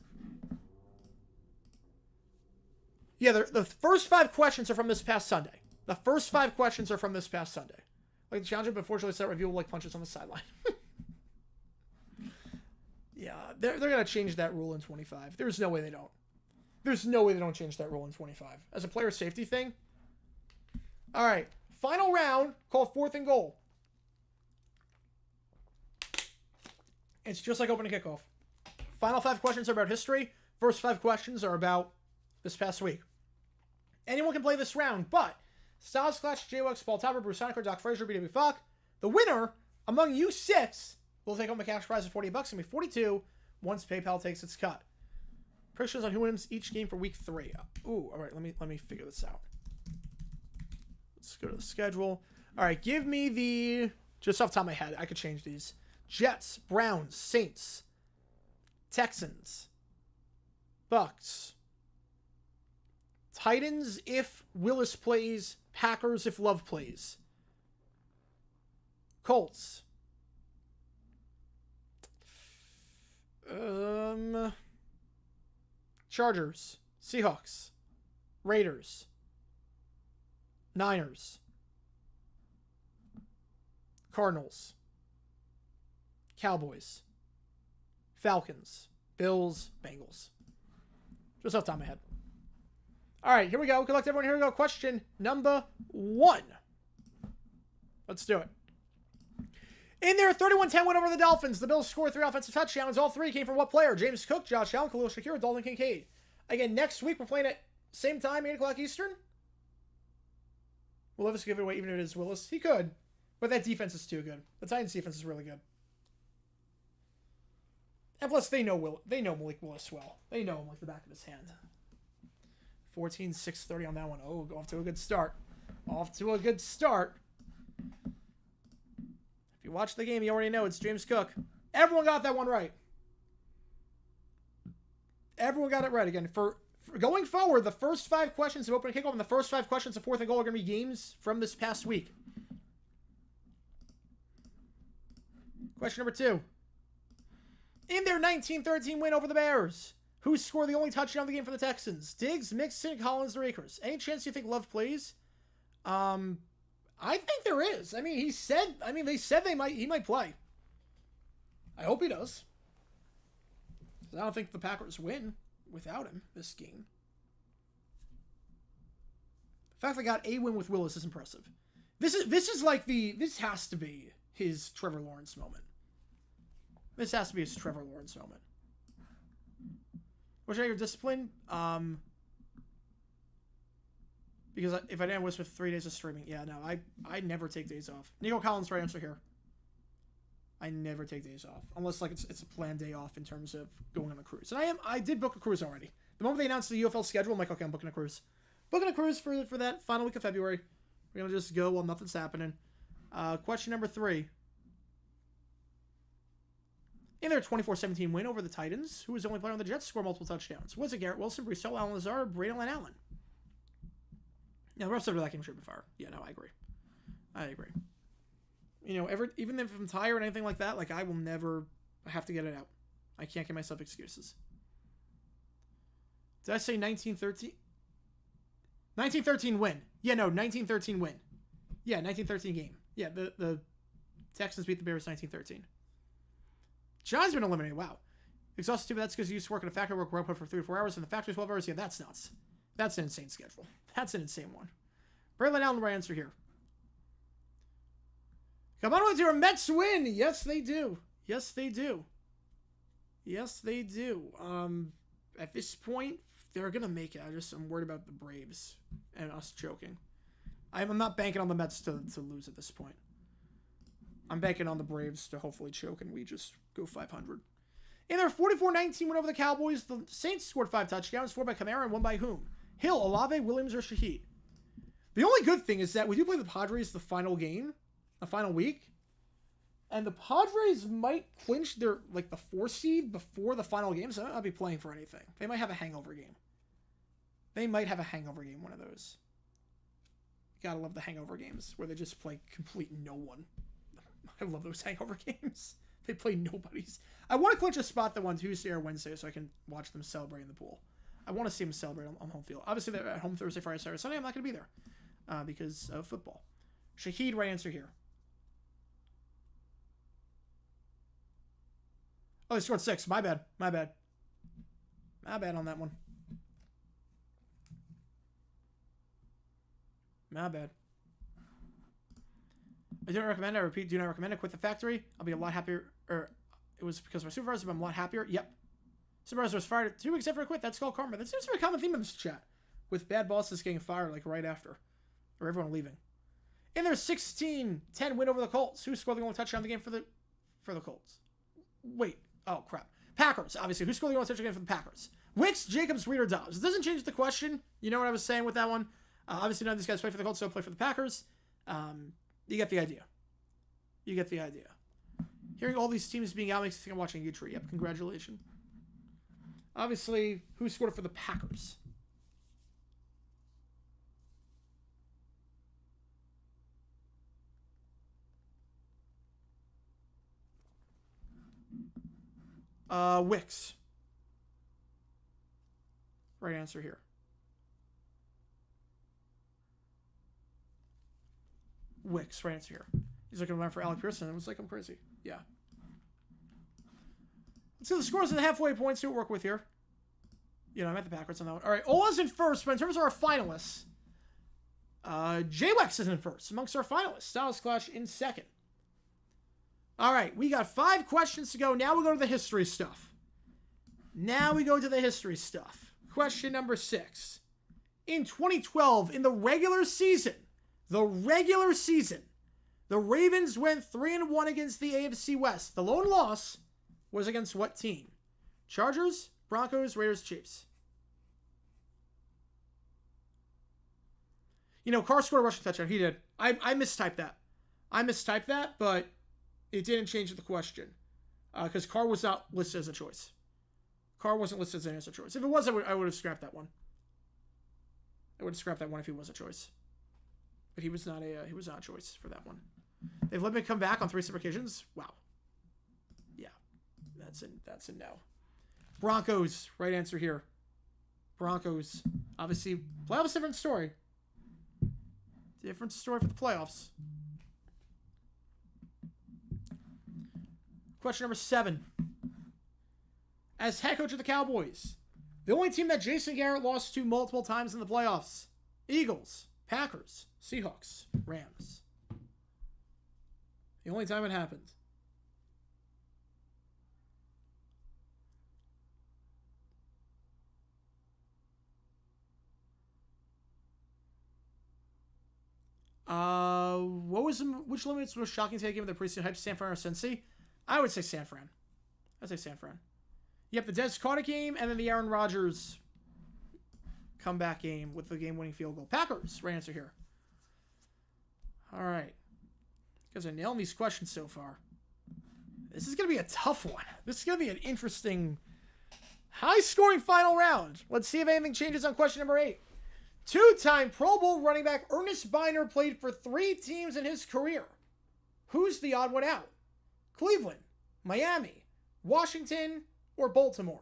Yeah, the first 5 questions are from this past Sunday. The first 5 questions are from this past Sunday. Like the challenger, but unfortunately, that review will like punches on the sideline. Yeah, they're gonna change that rule in 25. There's no way they don't. There's no way they don't change that rule in 25 as a player safety thing. All right, final round called 4th and goal. It's just like opening kickoff. Final 5 questions are about history. First 5 questions are about this past week. Anyone can play this round, but Styles Clutch, J-Wax, Paul Topper, Bruce Soniker, Doc Frazier, BW Fuck. The winner among you 6 will take home a cash prize of $40. It's going to be 42 once PayPal takes its cut. Predictions on who wins each game for week 3. Ooh, all right, let me figure this out. Let's go to the schedule. All right, give me the... Just off the top of my head, I could change these. Jets, Browns, Saints, Texans, Bucks, Titans if Willis plays, Packers if Love plays, Colts, Chargers, Seahawks, Raiders, Niners, Cardinals, Cowboys, Falcons, Bills, Bengals. Just off the top of my head. All right, here we go. Good luck to everyone. Here we go. Question number 1. Let's do it. In their 31-10 win over the Dolphins, the Bills scored 3 offensive touchdowns. All 3 came from what player? James Cook, Josh Allen, Khalil Shakir, Dalton Kincaid. Again, next week we're playing at same time, 8 o'clock Eastern. Will Levis give it away even if it is Willis? He could, but that defense is too good. The Titans defense is really good. And plus, they know Malik Willis well. They know him like the back of his hand. 14-6-30 on that one. Oh, off to a good start. Off to a good start. If you watch the game, you already know it's James Cook. Everyone got that one right. Everyone got it right. Again, for going forward, the first 5 questions of opening kickoff and the first 5 questions of 4th and goal are going to be games from this past week. Question number 2. In their 19-13 win over the Bears, who scored the only touchdown of the game for the Texans? Diggs, Mixon, Collins, or Akers? Any chance you think Love plays? I think there is. I mean, they said he might play. I hope he does. I don't think the Packers win without him this game. The fact they got a win with Willis is impressive. This has to be his Trevor Lawrence moment. This has to be his Trevor Lawrence moment. Which I your discipline? Because if I didn't whisper 3 days of streaming, yeah, no, I never take days off. Nico Collins, right answer here. I never take days off unless like it's a planned day off in terms of going on a cruise. And I did book a cruise already. The moment they announced the UFL schedule, I'm like, okay, I'm booking a cruise. Booking a cruise for that final week of February. We're gonna just go while nothing's happening. Question number 3. In their 24-17 win over the Titans, who was the only player on the Jets to score multiple touchdowns? Was it Garrett Wilson, Brissell, Allen Lazard, Braylon Allen? Yeah, the rest of that game should be fire. Yeah, no, I agree. I agree. You know, even if I'm tired or anything like that, like I will never I have to get it out. I can't give myself excuses. Did I say 1913? 1913 win. Yeah, no, 1913 win. Yeah, 1913 game. Yeah, the Texans beat the Bears 1913. John's been eliminated. Wow. Exhausted too, but that's because he used to work in a factory, work for 3 or 4 hours, and the factory 12 hours. Yeah, that's nuts. That's an insane schedule. That's an insane one. Braylon Allen, right answer here. Come on with your Mets win. Yes, they do. Yes, they do. Yes, they do. At this point, they're going to make it. I'm worried about the Braves and us choking. I'm not banking on the Mets to lose at this point. I'm banking on the Braves to hopefully choke and we just go 500. In their 44-19 win over the Cowboys, the Saints scored 5 touchdowns, 4 by Kamara and 1 by whom? Hill, Olave, Williams, or Shaheed. The only good thing is that we do play the Padres the final game, the final week, and the Padres might clinch their, the 4 seed before the final game, so I'll be playing for anything. They might have a hangover game. They might have a hangover game, one of those. Gotta love the hangover games, where they just play complete no one. I love those hangover games. They play nobodies. I want to clinch a spot that on Tuesday or Wednesday so I can watch them celebrate in the pool. I want to see them celebrate on home field. Obviously, they're at home Thursday, Friday, Saturday, Sunday. I'm not going to be there because of football. Shaheed, right answer here. Oh, they scored 6. My bad. My bad. My bad on that one. My bad. I don't recommend. I repeat, do not recommend. I quit the factory. I'll be a lot happier. Or it was because of my supervisor, but I'm a lot happier. Yep. Supervisor was fired 2 weeks after I quit. That's called karma. That seems to be a common theme in this chat. With bad bosses getting fired right after. Or everyone leaving. In their 16-10 win over the Colts. Who scored the only touchdown in the game for the Colts? Wait. Oh, crap. Packers, obviously. Who scored the only touchdown game for the Packers? Wicks, Jacobs, Reed, or Dobbs. It doesn't change the question. You know what I was saying with that one. Obviously, none of these guys play for the Colts, so play for the Packers. You get the idea. You get the idea. Hearing all these teams being out makes me think I'm watching U-Tree. Yep, congratulations. Obviously, who scored for the Packers? Wicks. Right answer here. Wicks, right answer here. He's looking around for Alec Pearson. It was like I'm crazy. Yeah. Let's see the scores and the halfway points. See what we work with here. You know, I'm at the Packers on that one. All right, Ola's in first, but in terms of our finalists, J-Wex is in first amongst our finalists. Styles Clash in second. All right, we got 5 questions to go. Now we go to the history stuff. Question number 6. In 2012, in the regular season, the Ravens went 3-1 against the AFC West. The lone loss was against what team? Chargers, Broncos, Raiders, Chiefs. You know, Carr scored a rushing touchdown. He did. I mistyped that. But it didn't change the question. Because Carr was not listed as a choice. Carr wasn't listed as an answer choice. If it was, I would have scrapped that one. I would have scrapped that one if he was a choice. But he was not a choice for that one. They've let me come back on 3 separate occasions. Wow. Yeah. That's a no. Broncos, right answer here. Broncos. Obviously, playoffs, different story. Different story for the playoffs. Question number 7. As head coach of the Cowboys, the only team that Jason Garrett lost to multiple times in the playoffs: Eagles, Packers, Seahawks, Rams. The only time it happened. Which eliminates the most shocking take game of the preseason hype? San Fran or Cincy? I would say San Fran. Yep, the Des Carter game and then the Aaron Rodgers comeback game with the game-winning field goal. Packers, right answer here. All right. You guys are nailing these questions so far. This is going to be a tough one. This is going to be an interesting, high-scoring final round. Let's see if anything changes on question number 8. 2-time Pro Bowl running back Ernest Biner played for 3 teams in his career. Who's the odd one out? Cleveland, Miami, Washington or Baltimore?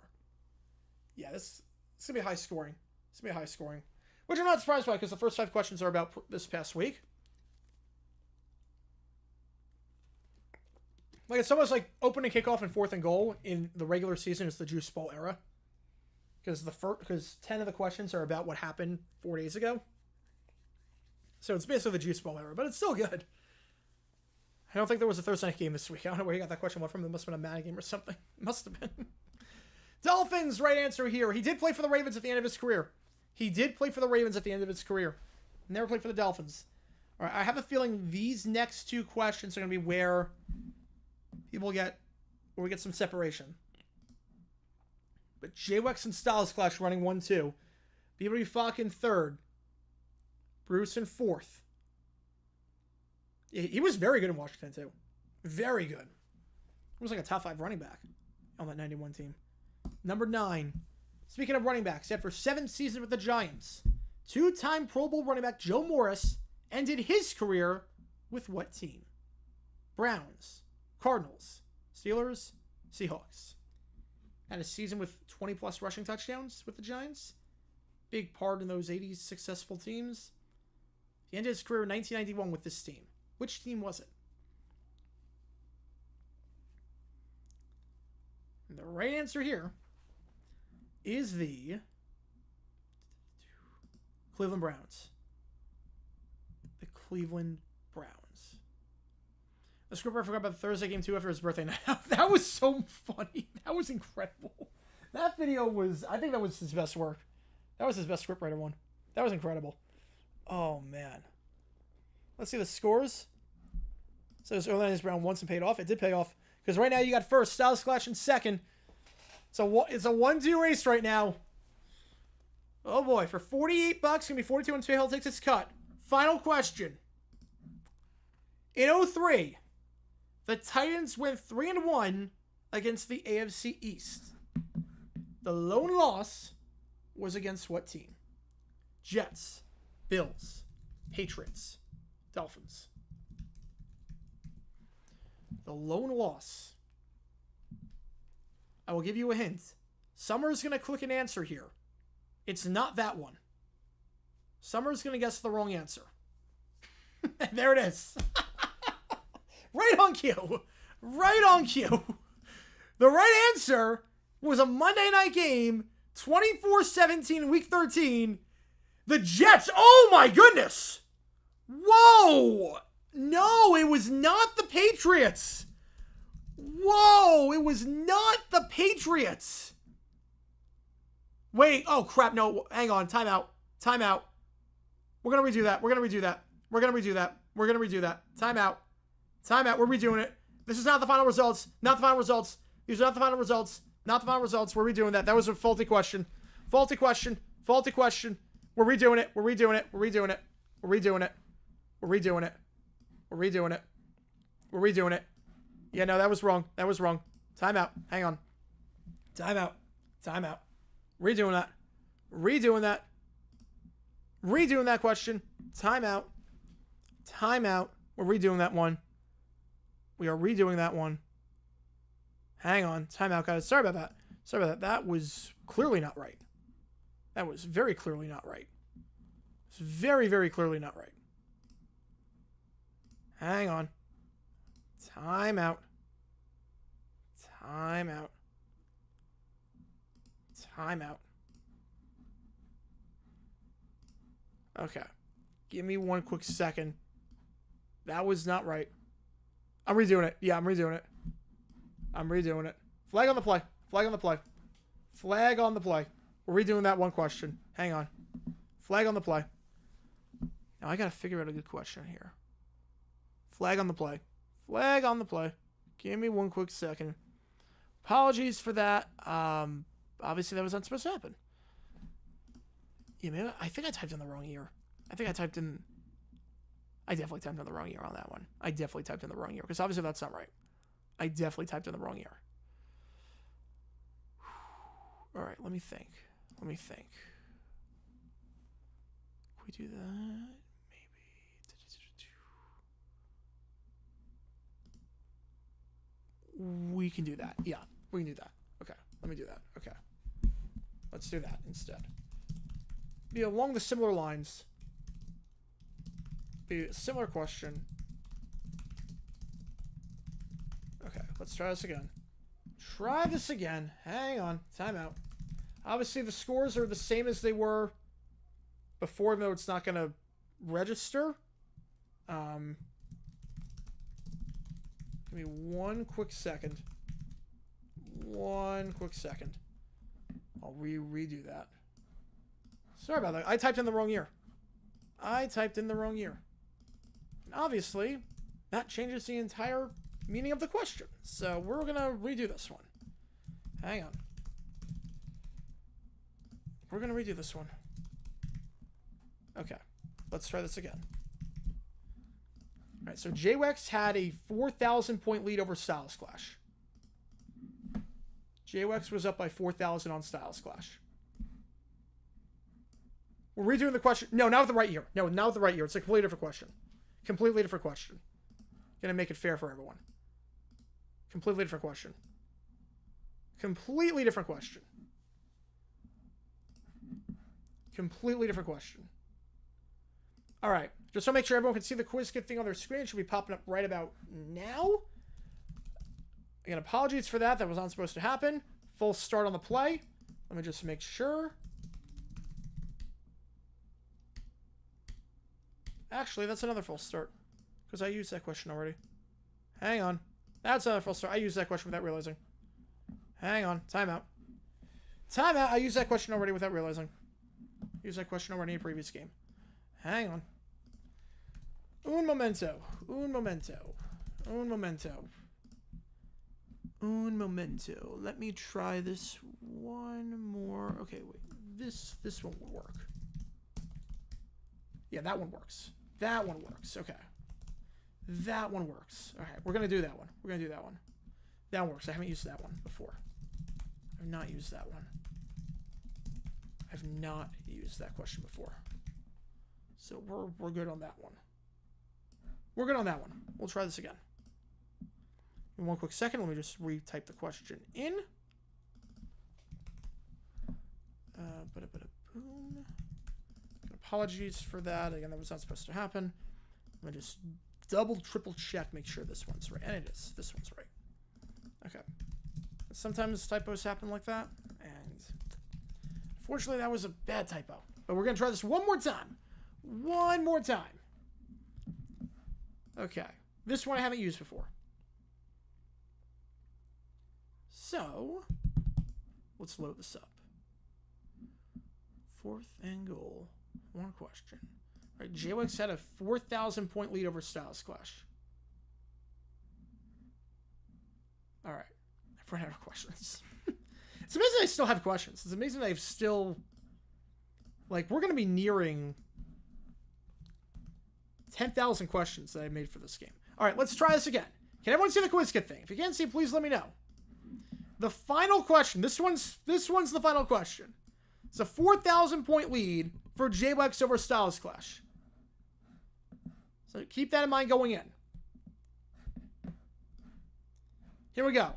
Yeah, this is going to be high scoring. It's going to be high scoring. Which I'm not surprised by because the first 5 questions are about this past week. Like, it's almost like opening kickoff and 4th and goal in the regular season is the Juice Bowl era. Because 10 of the questions are about what happened 4 days ago. So it's basically the Juice Bowl era, but it's still good. I don't think there was a Thursday night game this week. I don't know where you got that question from. It must have been a Madden game or something. It must have been. Dolphins, right answer here. He did play for the Ravens at the end of his career. Never played for the Dolphins. All right, I have a feeling these next 2 questions are going to be where we get some separation. But J-Wex and Styles Clash running 1-2. BW Falk in 3rd. Bruce in 4th. He was very good in Washington, too. Very good. He was like a top 5 running back on that 91 team. Number 9. Speaking of running backs, after 7 seasons with the Giants, 2-time Pro Bowl running back Joe Morris ended his career with what team? Browns, Cardinals, Steelers, Seahawks. Had a season with 20-plus rushing touchdowns with the Giants. Big part in those 80s successful teams. He ended his career in 1991 with this team. Which team was it? And the right answer here is the Cleveland Browns. The Cleveland Browns. The script I forgot about the Thursday game too after his birthday night. That was so funny. That was incredible. That video was, I think that was his best work. That was his best scriptwriter one. That was incredible. Oh, man. Let's see the scores. So this Orlando Brown once and paid off. It did pay off. Because right now you got first, Styles Clash in second. So it's a 1-2 race right now. Oh boy, for $48, gonna be 42 and Hill takes its cut. Final question. In 2003, the Titans went 3-1 against the AFC East. The lone loss was against what team? Jets, Bills, Patriots, Dolphins. The lone loss. I will give you a hint. Summer's going to click an answer here. It's not that one. Summer's going to guess the wrong answer. There it is. Right on cue. Right on cue. The right answer was a Monday night game, 24-17, week 13. The Jets. Oh my goodness. Whoa. No, it was not the Patriots. Whoa, it was not the Patriots. Wait, oh crap, no, hang on, timeout. We're going to redo that. We're going to redo that. Timeout. We're redoing it. This is not the final results. These are not the final results. We're redoing that. That was a faulty question. We're redoing it. Yeah, no, that was wrong. Timeout. Hang on. Timeout. Redoing that question. Timeout. We're redoing that one. We are redoing that one. Hang on. Timeout, guys. Sorry about that. That was clearly not right. That was very clearly not right. It's very, very clearly not right. Hang on. Timeout. Okay. Give me one quick second. That was not right. I'm redoing it. Yeah, I'm redoing it. Flag on the play. We're redoing that one question. Hang on. Flag on the play. Now I gotta figure out a good question here. Flag on the play. Give me one quick second. Apologies for that. Obviously that was not supposed to happen. Yeah, maybe I think I typed in the wrong year. I definitely typed in the wrong year on that one. Because obviously that's not right. I definitely typed in the wrong year. All right, let me think. Can we do that? Maybe. We can do that. Yeah. We can do that. Okay, let me do that. Okay. Let's do that instead. Be along the similar lines. Be a similar question. Okay, let's try this again. Try this again. Hang on. Timeout. Obviously, the scores are the same as they were before, though it's not going to register. Give me one quick second. One quick second. I'll redo that. Sorry about that. I typed in the wrong year. And obviously, that changes the entire meaning of the question. So we're going to redo this one. Hang on. We're going to redo this one. Okay. Let's try this again. All right, so JWEX had a 4,000 point lead over Styles Clash. JWEX was up by 4,000 on Styles Clash. We're redoing the question. No, not with the right year. No, not with the right year. It's a completely different question. Completely different question. Gonna make it fair for everyone. Completely different question. Completely different question. Completely different question. All right. Just to make sure everyone can see the quiz kit thing on their screen. It should be popping up right about now. Again, apologies for that. That was not supposed to happen. Full start on the play. Let me just make sure. Actually, that's another false start. Because I used that question already. Hang on. That's another false start. I used that question without realizing. Hang on. Timeout. Timeout. I used that question already without realizing. Used that question already in a previous game. Hang on. Un momento. Un momento. Un momento. Un momento. Let me try this one more. Okay, wait. This one will work. Yeah, that one works. That one works. Okay. That one works. All right, we're going to do that one. We're going to do that one. That one works. I haven't used that one before. I've not used that one. I've not used that question before. So we're good on that one. We're good on that one. We'll try this again. In one quick second, let me just retype the question in. Boom. Apologies for that. Again, that was not supposed to happen. I'm going to just double, triple check, make sure this one's right. And it is. This one's right. Okay. Sometimes typos happen like that. And fortunately, that was a bad typo. But we're going to try this one more time. One more time. Okay. This one I haven't used before. So, let's load this up. 4th and goal. One question. All right, JWEX had a 4,000 point lead over Styles Clash. All right. I've run out of questions. It's amazing I still have questions. It's amazing I've still... Like, we're going to be nearing 10,000 questions that I made for this game. All right, let's try this again. Can everyone see the quiz kit thing? If you can't see, please let me know. The final question. This one's the final question. It's a 4,000 point lead for JWEX over Styles Clash. So keep that in mind going in. Here we go.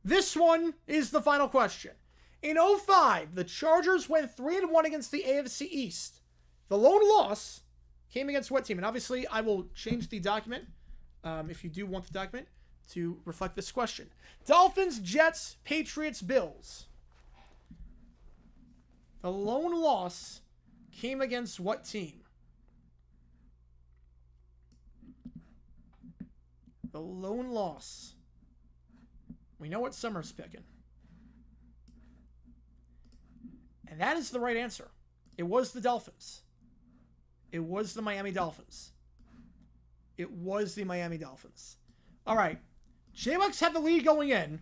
This one is the final question. In 05, the Chargers went 3-1 against the AFC East. The lone loss came against what team? And obviously, I will change the document, if you do want the document, to reflect this question. Dolphins, Jets, Patriots, Bills. The lone loss came against what team? The lone loss. We know what Summer's picking. And that is the right answer. It was the Dolphins. It was the Miami Dolphins. It was the Miami Dolphins. All right. JWEX had the lead going in.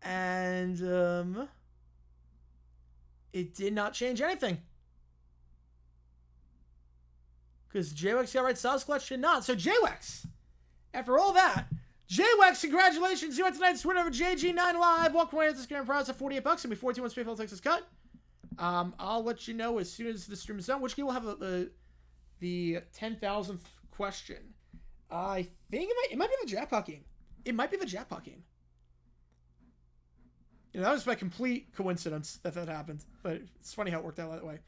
And it did not change anything. Because JWEX got right, Styles Clash did not. So JWEX, after all that, JWEX, congratulations. You are tonight's winner of JG9 Live. Walk away with this grand prize of $48. It'll be 14 once PayPal takes its cut. I'll let you know as soon as the stream is done, which game will have the 10,000th question. I think it might be the jackpot game. It might be the jackpot game. You know, that was by complete coincidence that happened. But it's funny how it worked out that way.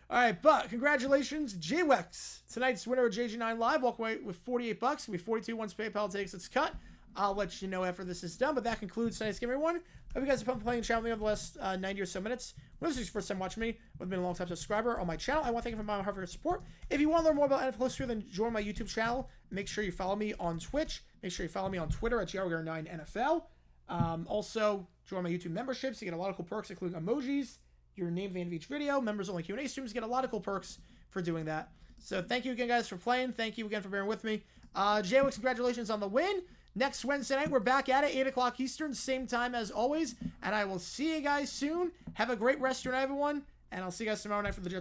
All right, but congratulations, JWEX. Tonight's winner of JG9 Live walk away with $48. It's going to be 42 once PayPal takes its cut. I'll let you know after this is done, but that concludes tonight's game, everyone. Hope you guys have fun playing the channel over the last 90 or so minutes. When this is your first time watching me, I've been a long-time subscriber on my channel. I want to thank you for my heart for your support. If you want to learn more about NFL history, then join my YouTube channel. Make sure you follow me on Twitch. Make sure you follow me on Twitter at JG9NFL. Also, join my YouTube memberships. You get a lot of cool perks, including emojis, your name at the end of each video. Members-only Q&A streams get a lot of cool perks for doing that. So thank you again, guys, for playing. Thank you again for bearing with me. JWEX, congratulations on the win. Next Wednesday night, we're back at it, 8 o'clock Eastern, same time as always. And I will see you guys soon. Have a great rest of your night, everyone. And I'll see you guys tomorrow night for the Jets.